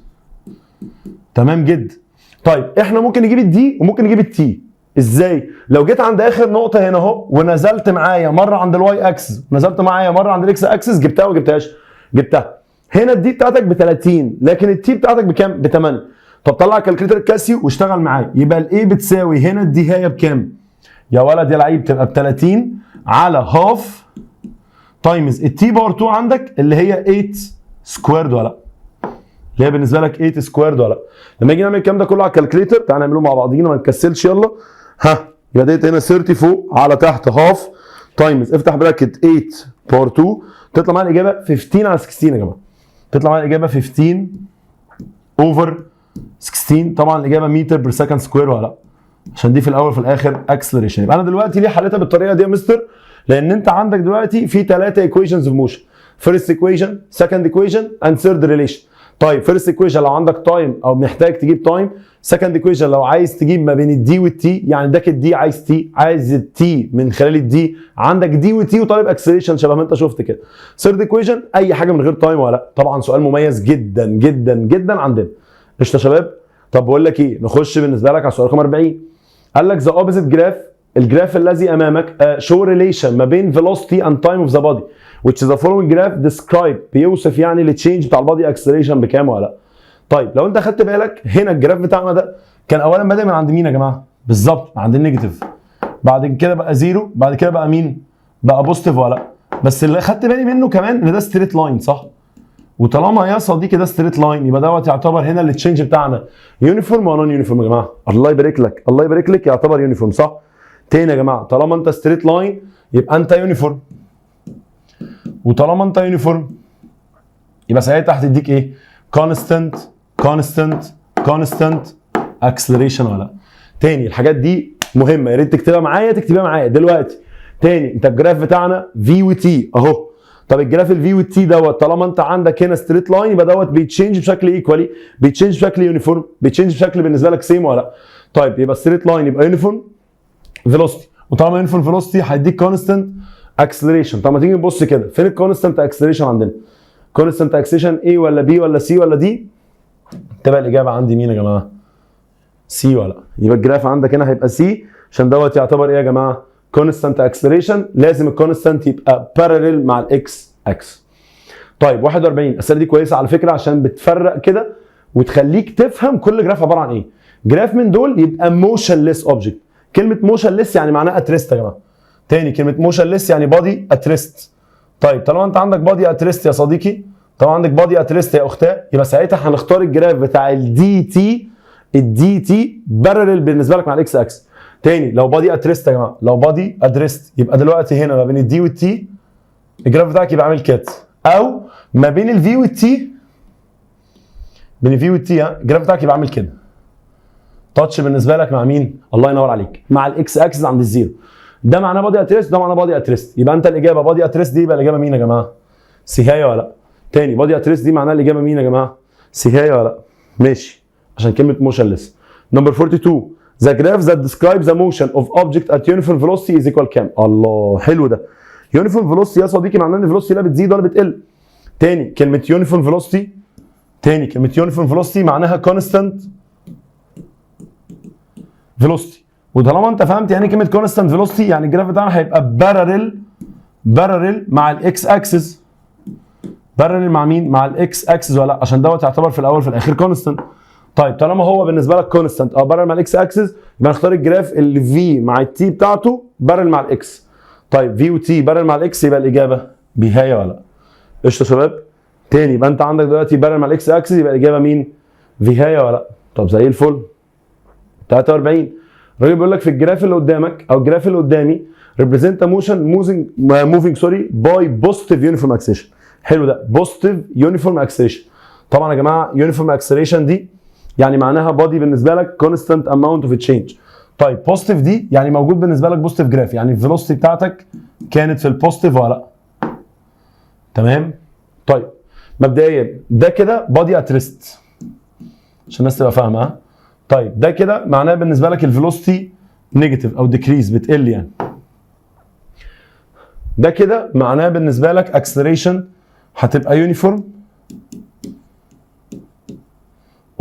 تمام جدا. طيب احنا ممكن نجيب الدي وممكن نجيب التي. ازاي؟ لو جيت عند اخر نقطه هنا اهو ونزلت معايا مره عند الواي اكسس ونزلت معايا مره عند الاكس اكسس، جبتها ولا جبتهاش؟ جبتها. هنا الدي بتاعتك ب 30 لكن التي بتاعتك بكام؟ ب 8. طب طلع كالكليتر كاسيو واشتغل معايا، يبقى الاي بتساوي هنا الدي هي بكام؟ يا ولد يا لعيب تبقى ب 30 على هاف تايمز التي باور 2 عندك اللي هي 8 سكويرد ولا لا؟ اللي هي بالنسبه لك 8 سكويرد ولا لا؟ لما نيجي نعمل الكلام ده كله على الكالكليتر تعالى نعمله مع بعضينا ما نكسلش يلا. ها يبقى ديت هنا 30 فوق على تحت هاف تايمز افتح براكت 8 باور 2 تطلع معايا الاجابه 15 على 16 يا جماعه. تطلع معايا الاجابه 15 اوفر 16. طبعا الاجابه متر بير سكند سكوير ولا لا؟ عشان دي في الاول وفي الاخر اكسلريشن. يبقى انا دلوقتي ليه حليتها بالطريقه دي يا مستر؟ لان انت عندك دلوقتي في 3 ايكويشنز اوف موشن، فيرست ايكويشن، سكند ايكويشن اند ثيرد ريليشن. طيب فيرست ايكويشن لو عندك تايم او محتاج تجيب تايم، سكند ايكويشن لو عايز تجيب ما بين الدي والتي، يعني اداك الدي عايز تي، عايز التي من خلال الدي، عندك دي وتي وطالب اكسلريشن شبه ما انت شفت كده. ثيرد ايكويشن اي حاجه من غير تايم ولا لا؟ طبعا سؤال مميز جدا جدا جدا عندنا. قشطه يا شباب؟ طب بقول لك ايه، نخش بالنسبه لك على السؤال رقم 40. قال لك ذا اوبوزيت جراف، الجراف الذي امامك شو ريليشن ما بين velocity and time of the body which is the following graph describe، بيوصف يعني التشينج بتاع البادي اكسلريشن بكام ولا لا؟ طيب لو انت خدت بالك هنا الجراف بتاعنا ده كان اولا بادئ من عند مين يا جماعه؟ بالظبط عند النيجاتيف، بعد كده بقى زيرو، بعد كده بقى مين؟ بقى بوزيتيف ولا لا؟ بس اللي خدت بالي منه كمان ان ده ستريت لاين، صح؟ وطالما يا صديقي ده ستريت لاين يبقى دوت يعتبر هنا التشينج بتاعنا يونيفورم ولا نون يونيفورم يا جماعه؟ الله يبارك لك، الله يبارك لك، يعتبر يونيفورم، صح؟ تاني يا جماعه، طالما انت ستريت لاين يبقى انت يونيفورم، وطالما انت يونيفورم يبقى ساعتها هتديك ايه؟ كونستنت كونستنت كونستنت اكسلريشن ولا لا؟ تاني الحاجات دي مهمه، يا ريت تكتبها معايا، تكتبها معايا دلوقتي. تاني انت الجراف بتاعنا في وتي اهو. طب الجراف الفي والتي دوت طالما انت عندك هنا ستريت لاين يبقى دوت بيتشينج بشكل ايكوالي، بيتشينج بشكل يونيفورم، بيتشينج بشكل بالنسبه لك سيم ولا لا؟ طيب يبقى ستريت لاين يبقى يونيفورم فيلوسيتي، وطالما يونيفورم فيلوسيتي هيديك كونستنت اكسلريشن. طب ما تيجي نبص كده فين الكونستنت اكسلريشن عندنا؟ كونستنت اكسلريشن ايه ولا بي ولا سي ولا دي؟ تبقى الاجابه عندي مين يا جماعه؟ سي ولا لا؟ يبقى الجراف عندك هنا هيبقى سي عشان دوت يعتبر ايه يا جماعه؟ كونستنت اكسلريشن، لازم الكونستنت يبقى باراليل مع الاكس اكس. طيب 41 الاسئله دي كويسه على فكره عشان بتفرق كده وتخليك تفهم كل جراف عباره عن ايه. جراف من دول يبقى موشنليس اوبجكت. كلمه موشنليس يعني معناها اتريست يا جماعه. تاني كلمه موشنليس يعني بادي اتريست. طيب طالما انت عندك بادي اتريست يا صديقي، طالما عندك بادي اتريست يا اختاه، يبقى ساعتها هنختار الجراف بتاع الدي تي، الدي تي باراليل بالنسبه لك مع الاكس اكس. تاني لو بادي اتريست يا جماعه، لو بادي اتريست يبقى دلوقتي هنا ما بين الدي والتي الجراف بتاعك يبقى عامل كده، او ما بين الفي والتي، بين الفي والتي الجراف بتاعك يبقى عامل كده. تاتش بالنسبه لك مع مين؟ الله ينور عليك، مع الاكس اكسس عند الزيرو. ده معناه بادي ات ريست، ده معناه بادي ات ريست. يبقى انت الاجابه بادي ات ريست دي، يبقى الاجابه مين يا جماعه؟ سيهايه ولا لا؟ تاني بادي ات ريست دي معناها الاجابه مين يا جماعه؟ سيهايه ولا لا؟ ماشي، عشان كلمه موشنلس. نمبر 42 the graph that describes the motion of object at uniform velocity is equal كام؟ الله حلو ده. يونيفورم فيلوسيتي يا صديقي معناه ان الفيلوسيتي لا بتزيد ولا بتقل. تاني كلمه يونيفورم فيلوسيتي معناها كونستانت فيلوسيتي. وطالما انت فهمت يعني كلمه كونستانت فيلوسيتي، يعني الجراف بتاعنا هيبقى بارلل مع الاكس اكسس. بارلل مع مين؟ مع الاكس اكسس ولا لا؟ عشان دوت يعتبر في الاول في الاخر كونستانت. طيب طالما هو بالنسبه لك كونستانت او بارل مع الاكس اكسس، يبقى نختار الجراف اللي في مع التي بتاعته بارل مع الاكس. طيب في وتي بارل مع الاكس، يبقى الاجابه بهايه ولا لا؟ قشطه يا شباب؟ تاني يبقى انت عندك دلوقتي بارل مع الاكس اكسس، يبقى الاجابه مين؟ فيهايه ولا لا؟ طب زي الفل. 43 الراجل بيقول لك في الجراف اللي قدامك او الجراف اللي قدامي ريبريزنت موشن موفينج باي بوزيتيف يونيفورم اكسلريشن. حلو ده، بوزيتيف يونيفورم اكسلريشن. طبعا يا جماعه يونيفورم اكسلريشن دي يعني معناها بادي بالنسبه لك كونستانت اماونت اوف تشينج. طيب بوزيتيف دي يعني موجود بالنسبه لك بوزيتيف جراف، يعني الفيلوسيتي بتاعتك كانت في البوزيتيف ولا لا؟ تمام؟ طيب مبدئيا ده كده بادي ات ريست عشان الناس تبقى فاهمه. ها؟ طيب ده كده معناه بالنسبه لك الفيلوسيتي نيجاتيف او ديكريز بتقل يعني. ده كده معناه بالنسبه لك اكسلريشن هتبقى يونيفورم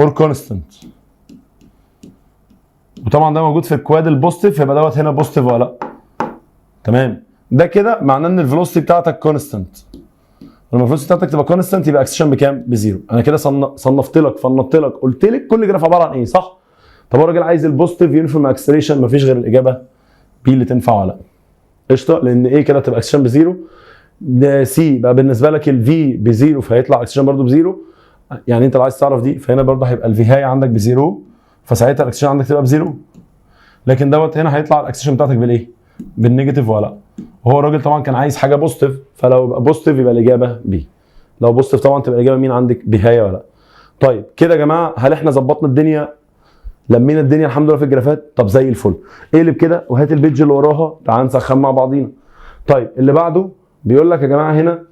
اور كونستانت. وطبعا ده موجود في الكواد البوزيتيف، يبقى دوت هنا بوزيتيف ولا لا؟ تمام. ده كده معناه ان الفيلوسيتي بتاعتك كونستانت. لما الفيلوسيتي بتاعتك تبقى كونستانت يبقى اكسلريشن بكام؟ بزيرو. انا كده صنفت لك قلت لك كل جراف عباره عن ايه، صح؟ طب هو الراجل عايز البوزيتيف يونيفورم اكسلريشن، مفيش غير الاجابه بي اللي تنفع ولا لا؟ قشطه، لان ايه كده تبقى اكسلريشن بزيرو. ده سي بقى بالنسبه لك الفي بزيرو، فهيطلع اكسلريشن برده بزيرو. يعني انت لو عايز تعرف دي، فهنا برده هيبقى الفيهايه عندك بزيرو، فساعتها الاكسلريشن عندك تبقى بزيرو. لكن دوت هنا هيطلع الاكسلريشن بتاعتك بالايه؟ بالنيجاتيف ولا لا؟ وهو الراجل طبعا كان عايز حاجه بوزيتيف، فلو يبقى بوزيتيف يبقى الاجابه بي. لو بوزيتيف طبعا تبقى الاجابه مين عندك؟ بهايه ولا لا؟ طيب كده يا جماعه هل احنا ظبطنا الدنيا؟ لمينا الدنيا الحمد لله في الجرافات؟ طب زي الفل. اقلب كده وهات البيج اللي وراها، تعال نسخن مع بعضينا. طيب اللي بعده بيقول لك يا جماعه هنا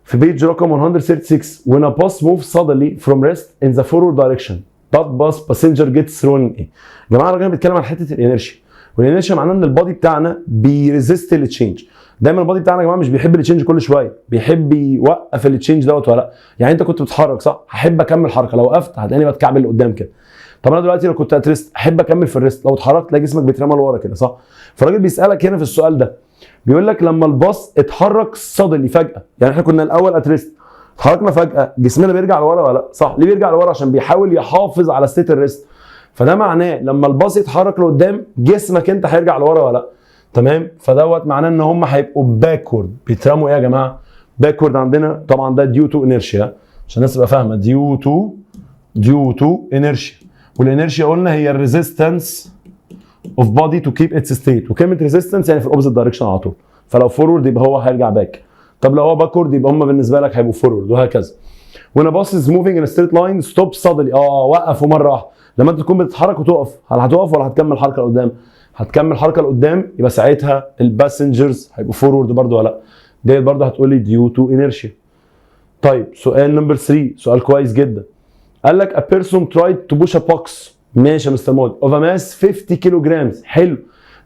في بيج رقم 136 when a bus moves suddenly from rest in the forward direction that bus passenger gets thrown ايه؟ يا جماعه الراجل بيتكلم عن حته الانرشيا، والانرشيا معناه ان البادي بتاعنا بيريزيست التشينج. دايما البادي بتاعنا يا جماعه مش بيحب التشينج كل شويه، بيحب يوقف التشينج دوت ولا لا؟ يعني انت كنت بتتحرك صح؟ هحب اكمل حركه، لو وقفت هتلاقيني بتكعبل لقدام كده. طب انا دلوقتي لو كنت اترست احب اكمل في الريست، لو اتحركت تلاقي جسمك بيترمى لورا كده صح؟ فالراجل بيسالك هنا في السؤال ده بيقول لك لما الباص اتحرك صدلي فجاه، يعني احنا كنا الاول اترست اتحركنا فجاه، جسمنا بيرجع لورا ولا لا؟ صح؟ ليه بيرجع لورا؟ عشان بيحاول يحافظ على ستيت الريست. فده معناه لما الباص يتحرك لقدام جسمك انت هيرجع لورا ولا لا؟ تمام؟ فدوت معناه ان هم هيبقوا باكورد، بيترموا ايه يا جماعه؟ باكورد عندنا طبعا ده ديو تو انيرشيا، عشان الناس تبقى فاهمه، ديو تو انيرشيا. والانيرشيا قلنا هي الريزيستنس اوف بودي تو كيب اتس ستيت، وكلمه ريزيستنس يعني في الاوبزيت دايركشن على طول. فلو فورورد يبقى هو هيرجع باك، طب لو هو باكورد يبقى هم بالنسبه لك هيبقوا فورورد، وهكذا. وانا باصص موفينج ان ستريت لاين ستوب سادلي، وقفوا مره واحده. لما انت تكون بتتحرك وتقف، هل هتقف ولا هتكمل حركه لقدام؟ هتكمل حركه لقدام، يبقى ساعتها الباسنجرز هيبقوا فورورد برده ولا لا؟ ديت برده هتقول لي ديو تو انيرشيا. طيب سؤال نمبر 3، سؤال كويس جدا. قال لك a person tried to push a box، ماشي يا مستر مود، of a mass 50 kilograms، حلو،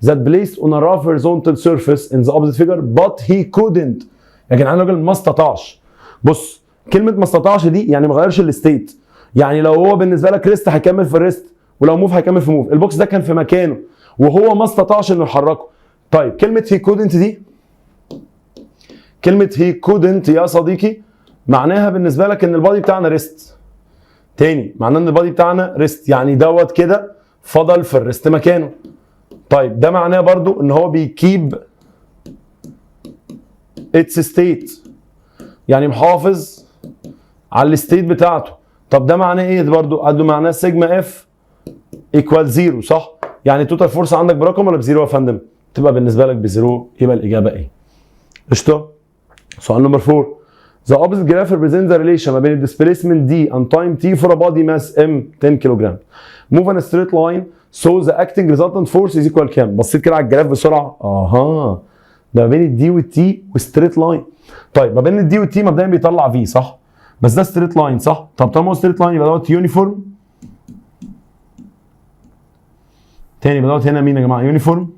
that placed on a rough horizontal surface in the opposite figure but he couldn't. يا جدعان الراجل ما استطاعش. بص كلمه ما استطاعش دي يعني ما غيرش الستيت، يعني لو هو بالنسبه لك ريست هيكمل في الريست، ولو موف هيكمل في موف. البوكس ده كان في مكانه وهو ما استطاعش انه يحركه. طيب كلمه he couldn't دي، كلمه he couldn't يا صديقي معناها بالنسبه لك ان البادي بتاعنا ريست. تاني معناه ان البادي بتاعنا ريست، يعني دوت كده فضل في الريست مكانه. طيب ده معناه برضو ان هو بيكيب اتس ستيت، يعني محافظ على الستيت بتاعته. طب ده معناه ايه برضو؟ قد معناه سيجما اف ايكوال زيرو، صح؟ يعني توتال فورس عندك برقم ولا بزيرو يا فندم؟ تبقى بالنسبه لك بزيرو، يبقى الاجابه ايه؟ قشطه. سؤال نمبر 4 The opposite graph represents the relation ما بين ال displacement d and time t for a body mass m 10 kg. Move in a straight line so the acting resultant force is equal كام؟ بصيت كده على الجراف بسرعه ده ما بين الدي والتي وستريت لاين. طيب ما بين الدي والتي مبدئيا بيطلع في صح؟ بس ده ستريت لاين صح؟ طب طالما هو ستريت لاين يبقى دوت يونيفورم. تاني يبقى دوت هنا مين يا جماعه؟ يونيفورم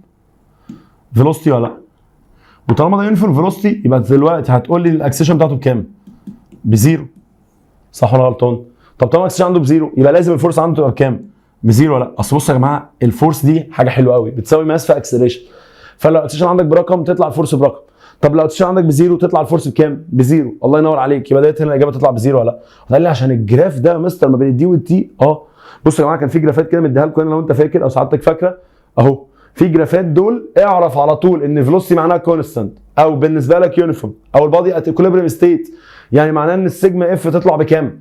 فيلوسيتي ولا لا؟ وطالما ده يونيفورم فيلوسيتي يبقى دلوقتي هتقول لي الاكسيشن بتاعته بكام؟ بزيرو صح ولا غلطان؟ طب طالما الاكسيشن عنده بزيرو يبقى لازم الفورس عنده تبقى بكام؟ بزيرو ولا لا؟ اصل بصوا يا جماعه الفورس دي حاجه حلوه قوي بتساوي ماس في اكسلريشن. فلو الاكسيشن عندك برقم تطلع الفورس برقم. طب لو الاكسيشن عندك بزيرو تطلع الفورس بكام؟ بزيرو. الله ينور عليك. يبقى ديت هنا الاجابه تطلع بزيرو ولا لا؟ قال لي عشان الجراف ده مستر ما بين الدي والتي بصوا يا جماعه كان في جرافات كده مديها لكم لو انت فاكر او سعادتك فاكره اهو. في جرافات دول اعرف على طول ان الفيلوسيتي معناها كونستانت او بالنسبه لك يونيفورم او البادي ات ايكوليبريم ستيت، يعني معناه ان السيجما اف تطلع بكام؟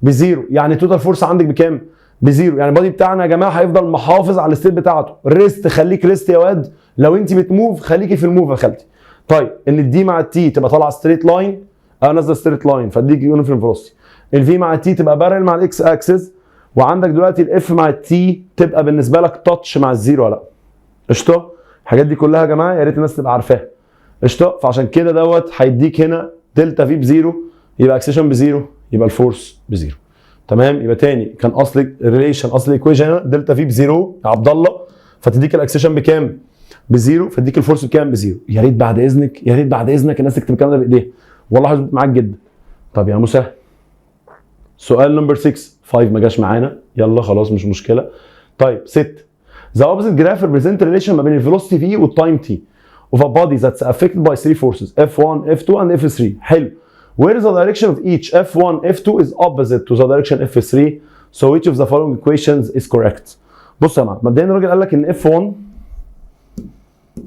بزيرو. يعني توتال فورس عندك بكام؟ بزيرو. يعني البادي بتاعنا يا جماعه هيفضل محافظ على الستيت بتاعته. ريست خليك ريست يا واد، لو انت بتموف خليكي في الموف يا خالتي. طيب ان الدي مع التي تبقى طالعه ستريت لاين او نازله ستريت لاين فاديك يونيفورم فيلوسيتي. الفي مع التي تبقى بارل مع الاكس اكسس، وعندك دلوقتي الاف مع التي تبقى بالنسبه لك تاتش مع الزيرو ولا لا؟ قشطه؟ الحاجات دي كلها يا جماعه يا ريت الناس تبقى عارفاها. قشطه؟ فعشان كده دوت هيديك هنا دلتا في بزيرو يبقى اكسيشن بزيرو يبقى الفورس بزيرو. تمام؟ يبقى تاني كان اصل الريليشن اصل الايكويشن هنا دلتا في بزيرو يا عبد الله فتديك الاكسيشن بكام؟ بزيرو فتديك الفورس بكام؟ بزيرو. يا ريت بعد اذنك يا ريت بعد اذنك الناس تكتب الكلام ده بايديها والله هظبط معاك جدا. طب يا مسهل سؤال نمبر 6 5 ما جاش معانا يلا خلاص مش مشكله. طيب 6 The opposite graph represent relation ما بين الفيلوسيتي v والتايم t of a body that's affected by three forces F1, F2 and F3. حلو. Where is the direction of each F1, F2 is opposite to the direction F3. So which of the following equations is correct? بص يا معلم مبدئيا الراجل قال لك ان F1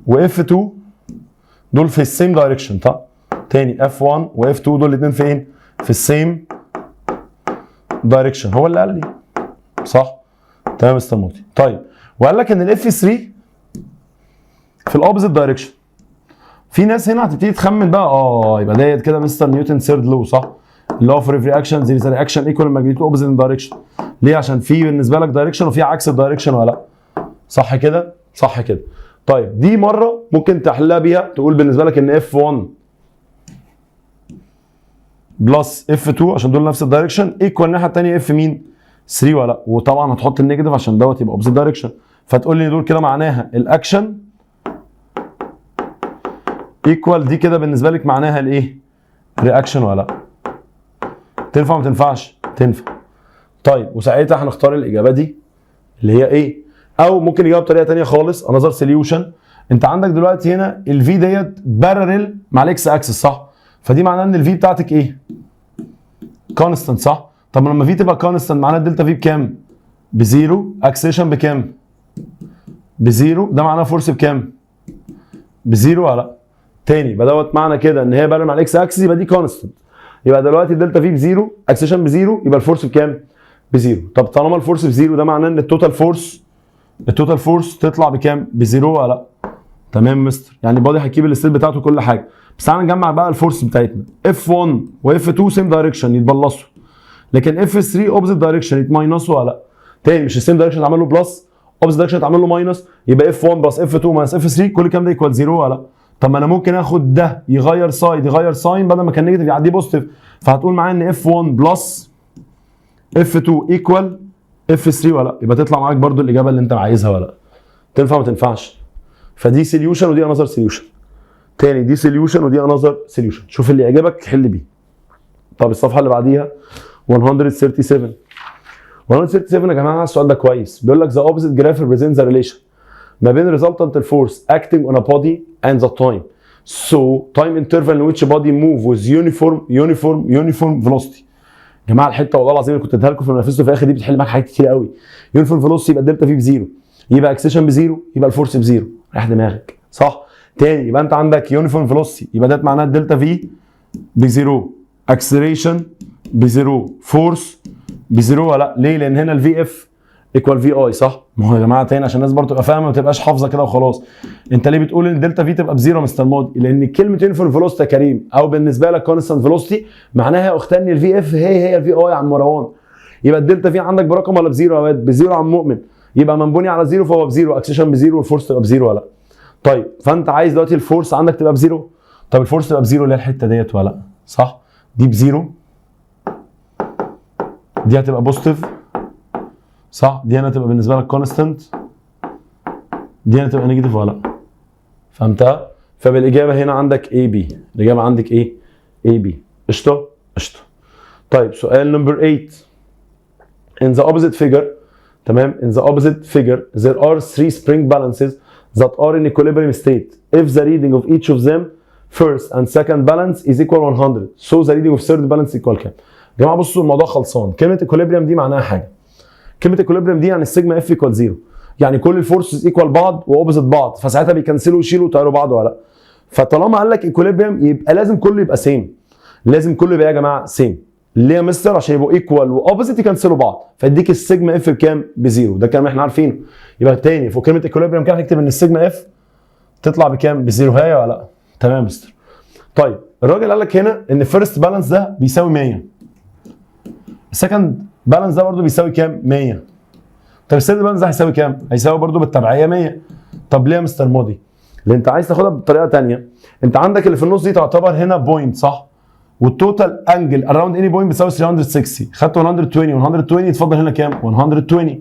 و F2 دول في السيم دايركشن. طب تاني F1 و F2 دول الاثنين فين؟ في السيم دايركشن. هو اللي قال لي صح؟ تمام يا مستر موتي. طيب وقال لك ان الاف 3 في الاوبزيت دايركشن. في ناس هنا هتبتدي تخمن بقى يبقى ديت كده مستر نيوتن ثيرد لو صح؟ اللي هو في رياكشن زي رياكشن ايكوال ماجنتيود اوبزيت دايركشن. ليه؟ عشان في بالنسبه لك دايركشن وفي عكس الدايركشن ولا لا؟ صح كده؟ صح كده. طيب دي مره ممكن تحلها بيها تقول بالنسبه لك ان اف 1 بلس اف 2 عشان دول نفس الدايركشن ايكوال الناحيه الثانيه اف مين؟ 3 ولا لا؟ وطبعا هتحط النيجاتيف عشان دوت يبقى اوبزيت دايركشن. فتقول لي دول كده معناها الاكشن ايكوال دي كده بالنسبه لك معناها الايه؟ رياكشن ولا لا؟ تنفع ما تنفعش؟ تنفع. طيب وساعتها هنختار الاجابه دي اللي هي ايه؟ او ممكن اجاوب بطريقه ثانيه خالص انذر سوليوشن. انت عندك دلوقتي هنا الفي ديت بارلل مع الاكس اكسس صح؟ فدي معناها ان الفي بتاعتك ايه؟ كونستنت صح؟ طب لما في تبقى كونستنت معناها الدلتا في بكام؟ بزيرو. اكسلريشن بكام؟ بزيرو. ده معناه فورس بكام؟ بزيرو ولا لا؟ تاني يبقى دوت معنى كده ان هي بارل مع الاكس اكسس يبقى دي كونستنت. يبقى دلوقتي الدلتا في بزيرو اكسلريشن بزيرو يبقى الفورس بكام؟ بزيرو. طب طالما الفورس بزيرو ده معناه ان التوتال فورس تطلع بكام؟ بزيرو ولا لا؟ تمام مستر. يعني البادي هيجيب الستيت بتاعته كل حاجه. بس تعالى نجمع بقى الفورس بتاعتنا. F1 و F2 سيم دايركشن يتبلصوا. لكن F3 اوبزيت دايركشن يتماينسوا ولا لا؟ تاني مش السيم دايركشن اتعمل له بلس اوبزيت دايركشن اتعمل له ماينس يبقى F1 بلس F2 ماينس F3 كل الكلام ده يكوال زيرو ولا لا؟ طب ما انا ممكن اخد ده يغير سايد يغير ساين بدل ما كان نيجاتيف يعديه بوزيتيف فهتقول معايا ان F1 بلس F2 ايكوال F3 ولا لا؟ يبقى تطلع معاك برده الاجابه اللي انت عايزها ولا لا؟ تنفع ما تنفعش؟ فدي سوليوشن ودي انذر سوليوشن. تاني دي سوليوشن ودي انذر سوليوشن. شوف اللي يعجبك حل بيه. طب الصفحه اللي بعديها 137 يا جماعه السؤال ده كويس. بيقول لك the opposite graph represents the relation ما بين resultant force acting on a body and the time. So time interval in which body move with uniform velocity. يا جماعه الحته والله العظيم اللي كنت اديها لكم في المانيفستو في الاخر دي بتحل معاك حاجات كتير قوي. يونيفورم فيلوسيتي يبقى الدلتا في بزيرو يبقى اكسيشن بزيرو يبقى الفورس بزيرو. ريح دماغك صح؟ تاني يبقى انت عندك يونيفورم فيلوسيتي يبقى ده معناه الدلتا في بزيرو اكسلريشن بزيرو فورس بزيرو ولا لا؟ ليه؟ لان هنا الفي اف ايكوال في اي صح؟ ما هو يا جماعه تاني عشان الناس برضه تبقى فاهمه ما تبقاش حافظه كده وخلاص. انت ليه بتقول ان دلتا في تبقى بزيرو يا مستر ماضي؟ لان كلمه يونيفورم فيلوسيتي يا كريم او بالنسبه لك كونستانت فيلوسيتي معناها يا اختي ان الفي اف هي الفي اي يا عم مروان. يبقى الدلتا في عندك برقم ولا بزيرو يا واد؟ بزيرو يا عم مؤمن. يبقى منبني على زيرو فهو بزيرو، اكسيشن بزيرو والفورس تبقى بزيرو ولا لا؟ طيب فانت عايز دلوقتي الفورس عندك تبقى بزيرو. طب الفورس تبقى بزيرو اللي هي الحته ديت ولا لا؟ صح؟ دي بزيرو، دي هتبقى بوزيتيف صح؟ دي هنا تبقى بالنسبه لك كونستانت، دي هنا تبقى نيجاتيف ولا لا؟ فهمتها؟ فبالاجابه هنا عندك اي بي، الاجابه عندك ايه؟ اي بي. قشطه؟ قشطه. طيب سؤال نمبر 8. In the opposite figure تمام in the opposite figure there are 3 spring balances that are in equilibrium state if the reading of each of them first and second balance is equal 100 so the reading of third balance equal كام؟ يا جماعه بصوا الموضوع خلصان. كلمه equilibrium دي معناها حاجه. كلمه equilibrium دي يعني السيجما اف ايكوال 0، يعني كل الفورسز ايكوال بعض واوبوزيت بعض، فساعتها بيكنسلوا ويشيلوا ويطيروا بعض ولا لا؟ فطالما قال لك equilibrium يبقى لازم كله يبقى سيم. لازم كله يبقى يا جماعه سيم. ليه يا مستر؟ عشان يبقوا ايكوال واوبوزيت يكنسلوا بعض، فيديك السيجما اف بكام؟ بزيرو. ده كلام احنا عارفينه. يبقى تاني فوق كلمه equilibrium كده هنكتب ان السيجما اف تطلع بكام؟ بزيرو. هي ولا لا؟ تمام يا مستر. طيب الراجل قال لك هنا ان الفيرست بالانس ده بيساوي 100. السكند بالانس ده برضه بيساوي كام؟ 100. طب الثيرد بالانس ده هيساوي كام؟ هيساوي برضه بالتبعيه 100. طب ليه يا مستر ماضي؟ لان انت عايز تاخدها بطريقه ثانيه. انت عندك اللي في النص دي تعتبر هنا بوينت صح؟ والتوتال انجل اراوند اني بوينت بتساوي 360. خدت 120 120 يتفضل هنا كام؟ 120.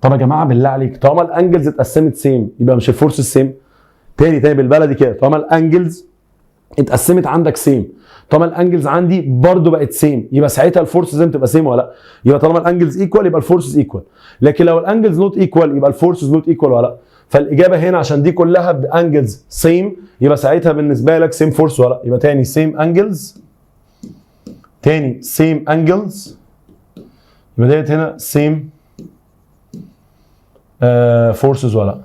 طب يا جماعه بالله عليك طالما الانجلز اتقسمت سيم يبقى مش الفورس سيم؟ تاني بالبلدي كده طالما الانجلز اتقسمت عندك سيم، طالما الانجلز عندي برضو بقت سيم يبقى ساعتها الفورس لازم تبقى سيم ولا لا؟ يبقى طالما الانجلز ايكوال يبقى الفورسز ايكوال، لكن لو الانجلز نوت ايكوال يبقى الفورسز نوت ايكوال ولا لا؟ فالاجابه هنا عشان دي كلها بانجلز سيم يبقى ساعتها بالنسبه لك سيم فورس ولا لا؟ يبقى تاني سيم انجلز، تاني سيم انجلز، يبقى ديت هنا سيم فورسز ولا لا؟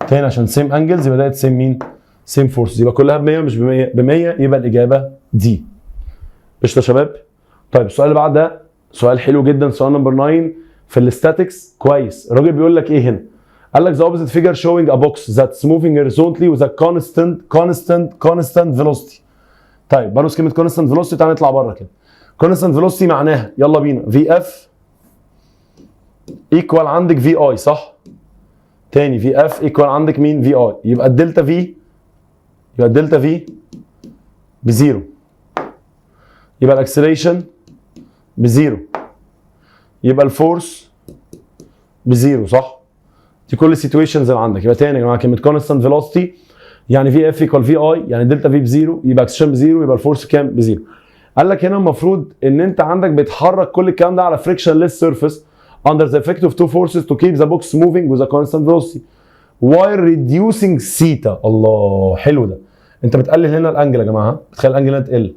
تاني عشان سيم انجلز يبقى ديت سيم مين؟ سيم فورسز. يبقى كلها ب 100 مش ب 100 ب 100 يبقى الاجابه دي. قشطه يا شباب؟ طيب السؤال اللي بعد ده سؤال حلو جدا، سؤال نمبر 9 في الاستاتكس. كويس. الراجل بيقول لك ايه هنا؟ قال لك the opposite figure showing a box that's moving horizontally with a constant velocity. طيب برضه كلمه constant velocity تعالى نطلع بره كده. constant velocity معناها يلا بينا VF equal عندك VI صح؟ تاني VF equal عندك مين؟ VI. يبقى الدلتا V بزيرو، يبقى الاكسلريشن بزيرو، يبقى الفورس بزيرو صح؟ دي كل السيتويشنز اللي عندك. يبقى تاني يا جماعه كلمه كونستانت فيلوسيتي يعني في اف ايكوال في اي، يعني دلتا في بزيرو يبقى اكسلريشن بزيرو يبقى الفورس كام؟ بزيرو. قال لك هنا المفروض ان انت عندك بيتحرك كل الكلام ده على فريكشنليس سيرفيس under the effect of two forces to keep the box moving with a constant velocity while reducing theta. الله حلو ده. انت بتقلل هنا الانجل يا جماعه، بتخلي الانجل هنا تقل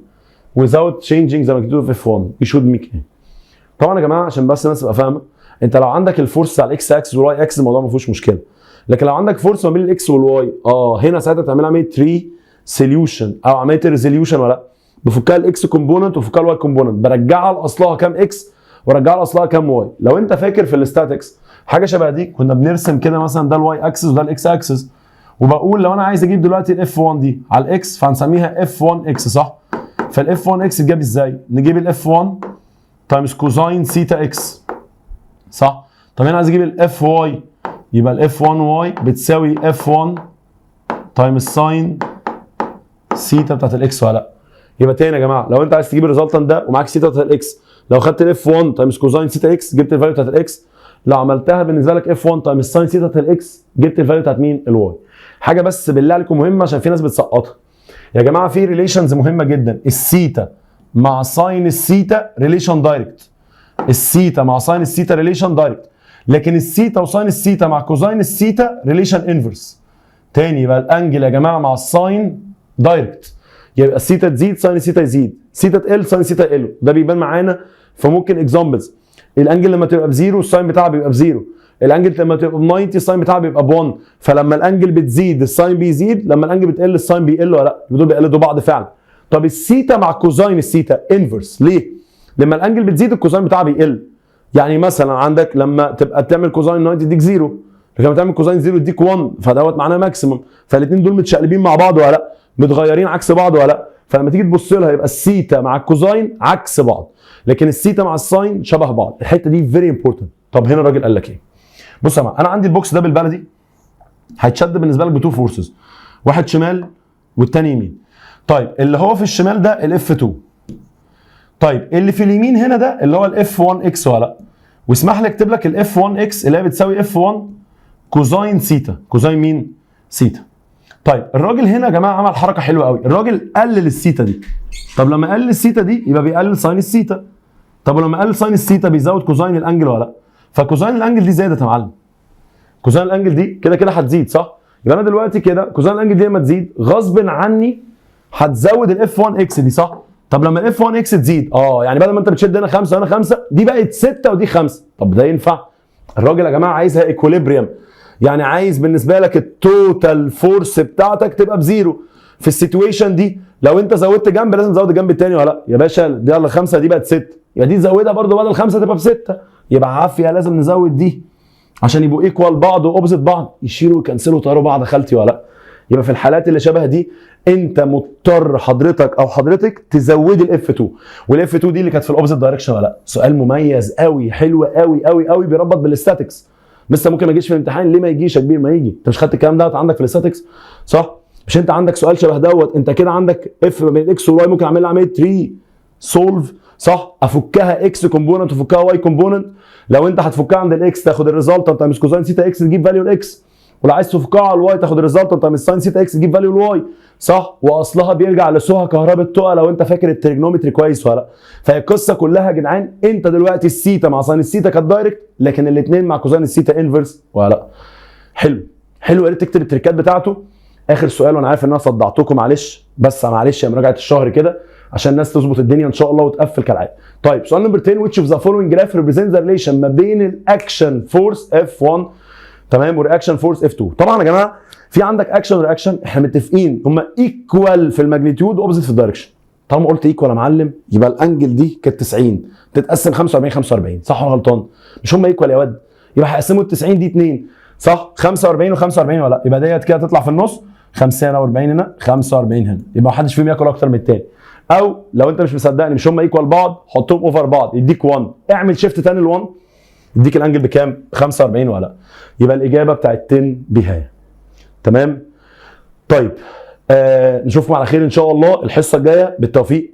without changing the magnitude of F1 you should make it. طبعا يا جماعه عشان بس الناس تبقى فاهمه، انت لو عندك الفورس على الاكس اكس والواي اكس الموضوع ما فيهوش مشكله، لكن لو عندك فورس ما بين الاكس والواي هنا ساعتها تعمل عمليه ري سوليوشن او عمليه ريزوليوشن ولا لا؟ بفكها الاكس كومبوننت وفكها الواي كومبوننت، برجعها لاصلها كام اكس وارجعها لاصلها كام واي. لو انت فاكر في الاستاتكس حاجه شبه دي كنا بنرسم كده مثلا ده الواي اكسس وده الاكس اكسس، وبقول لو انا عايز اجيب دلوقتي الاف 1 دي على الاكس فهنسميها اف 1 اكس صح؟ فالاف 1 اكس تجيب ازاي؟ نجيب الاف 1 تايمز كوزاين سيتا اكس صح؟ طب انا عايز اجيب الاف واي يبقى الاف 1 واي بتساوي اف 1 تايمز ساين سيتا بتاعت الاكس ولا لا؟ يبقى تاني يا جماعه لو انت عايز تجيب الريزلتنت ده ومعاك سيتا بتاعت الاكس، لو خدت الاف 1 تايمز كوزاين سيتا اكس جبت الفاليو بتاعت الاكس، لو عملتها بالنسبه لك اف 1 تايمز ساين سيتا بتاعت الاكس جبت الفاليو بتاعت مين؟ الواي. حاجه بس بالله عليكم مهمه عشان في ناس بتسقطها يا جماعه، في ريليشنز مهمه جدا. السيتا مع ساين السيتا ريليشن دايركت، السيتا مع ساين السيتا ريليشن دايركت، لكن السيتا وساين السيتا مع كوزاين السيتا ريليشن انفرس. تاني يبقى الانجل يا جماعه مع الساين دايركت، يبقى السيتا تزيد ساين السيتا يزيد، سيتا تقل ساين السيتا يقل. ده بيبان معانا فممكن اكزامبلز. الانجل لما تبقى بزيرو الساين بتاعها بيبقى بزيرو، الانجل لما تبقى ب 90 الساين بتاعها بيبقى ب 1، فلما الانجل بتزيد الساين بيزيد، لما الانجل بتقل الساين بيقل ولا لا؟ دول بيقلدوا بعض فعلا. طب السيتا مع كوزاين السيتا انفرس ليه؟ لما الانجل بتزيد الكوزاين بتاعها بيقل، يعني مثلا عندك لما تبقى تعمل كوزاين 90 يديك 0، لكن لما تعمل كوزاين 0 يديك 1، فدوت معناه ماكسيمم. فالاثنين دول متشقلبين مع بعض ولا لا؟ متغيرين عكس بعض ولا لا؟ فلما تيجي تبص لها يبقى السيتا مع الكوزاين عكس بعض، لكن السيتا مع الساين شبه بعض. الحته دي فيري امبورتنت. طب هنا الراجل قال لك ايه؟ بص يا جماعه، انا عندي البوكس ده بالبلدي هيتشد بالنسبه لك بتو فورسز، واحد شمال والتاني يمين. طيب اللي هو في الشمال ده الاف 2، طيب اللي في اليمين هنا ده اللي هو الاف 1 اكس ولا لا؟ واسمح لي اكتب لك الاف 1 اكس اللي هي بتساوي اف 1 كوزاين سيتا. كوزاين مين؟ سيتا. طيب الراجل هنا يا جماعه عمل حركه حلوه قوي، الراجل قلل السيتا دي. طب لما قلل السيتا دي يبقى بيقلل ساين السيتا. طب ولما قلل ساين السيتا بيزود كوزاين الانجل ولا لا؟ فكوزاين الانجل دي زادت يا معلم. كوزاين الانجل دي كده كده هتزيد صح؟ يبقى انا دلوقتي كده كوزاين الانجل دي لما تزيد غصب عني هتزود الاف 1 اكس دي صح؟ طب لما الاف 1 اكس تزيد يعني بدل ما انت بتشد هنا 5 وهنا 5 دي بقت 6 ودي 5. طب ده ينفع؟ الراجل يا جماعه عايزها ايكوليبريم، يعني عايز بالنسبه لك التوتال فورس بتاعتك تبقى بزيرو. في السيتويشن دي لو انت زودت جنب لازم تزود الجنب الثاني ولا لا؟ يا باشا دي على 5 دي بقت 6، يبقى دي تزودها برده بدل 5 تبقى ب6، يبقى عافيه لازم نزود دي عشان يبقوا ايكوال بعض واوبزيت بعض، يشيلوا ويكنسلوا ويطيروا بعض. خالتي ولا لا؟ يبقى في الحالات اللي شبه دي انت مضطر حضرتك او حضرتك تزودي الاف 2، والاف 2 دي اللي كانت في الاوبزيت دايركشن ولا لا؟ سؤال مميز قوي، حلو قوي قوي قوي، بيربط بالاستاتكس. لسه ممكن ما يجيش في الامتحان، ليه ما يجيش يا كبير؟ ما يجي، انت مش خدت الكلام ده عندك في الاستاتكس صح؟ مش انت عندك سؤال شبه دوت، انت كده عندك اف ما بين اكس وواي، ممكن اعمل لها عمليه 3 سولف صح؟ افكها اكس كومبوننت وافكها واي كومبوننت. لو انت هتفكها عند الاكس تاخد الريزلتنت تايمز كوزاين سيتا اكس تجيب فاليو الاكس، ولو عايز تفكها على الواي تاخد الريزلتنت تايمز ساين سيتا اكس تجيب فاليو الواي صح؟ واصلها بيرجع لسوها كهرباء تقى لو انت فاكر التريجنومتري كويس ولا لا. فهي القصه كلها يا جدعان، انت دلوقتي السيتا مع ساين السيتا كانت دايركت، لكن الاثنين مع كوزاين السيتا انفرس ولا لا؟ حلو حلو، يا ريت تكتب التريكات بتاعته. اخر سؤال، وانا عارف ان انا صدعتكم معلش، بس معلش يا مراجعه الشهر كده عشان الناس تظبط الدنيا ان شاء الله وتقفل كالعاده. طيب سؤال نمبر 10، which of the following graph represents the relation ما بين الاكشن فورس F1 تمام ورياكشن فورس F2. طبعا يا جماعه في عندك اكشن ورياكشن احنا متفقين هم ايكوال في الماجنتيود واوبزيت في الدايركشن. طالما قلت ايكوال يا معلم يبقى الانجل دي كانت 90 تتقسم 45 45 صح ولا غلطان؟ مش هم ايكوال يا واد؟ يبقى هيقسموا ال 90 دي 2 صح؟ 45 و45 ولا لا؟ يبقى ديت كده تطلع في النص 50 هنا و40 هنا 45 هنا، يبقى ما حدش فيهم ياكل اكتر من الثاني. او لو انت مش مصدقني مش هم ايكوال بعض، حطهم اوفر بعض يديك 1، اعمل شيفت تاني ل1 يديك الانجل بكام؟ 45 ولا لا؟ يبقى الاجابه بتاعت 10 بهايه. تمام؟ طيب نشوفكم على خير ان شاء الله الحصه الجايه، بالتوفيق.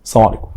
السلام عليكم.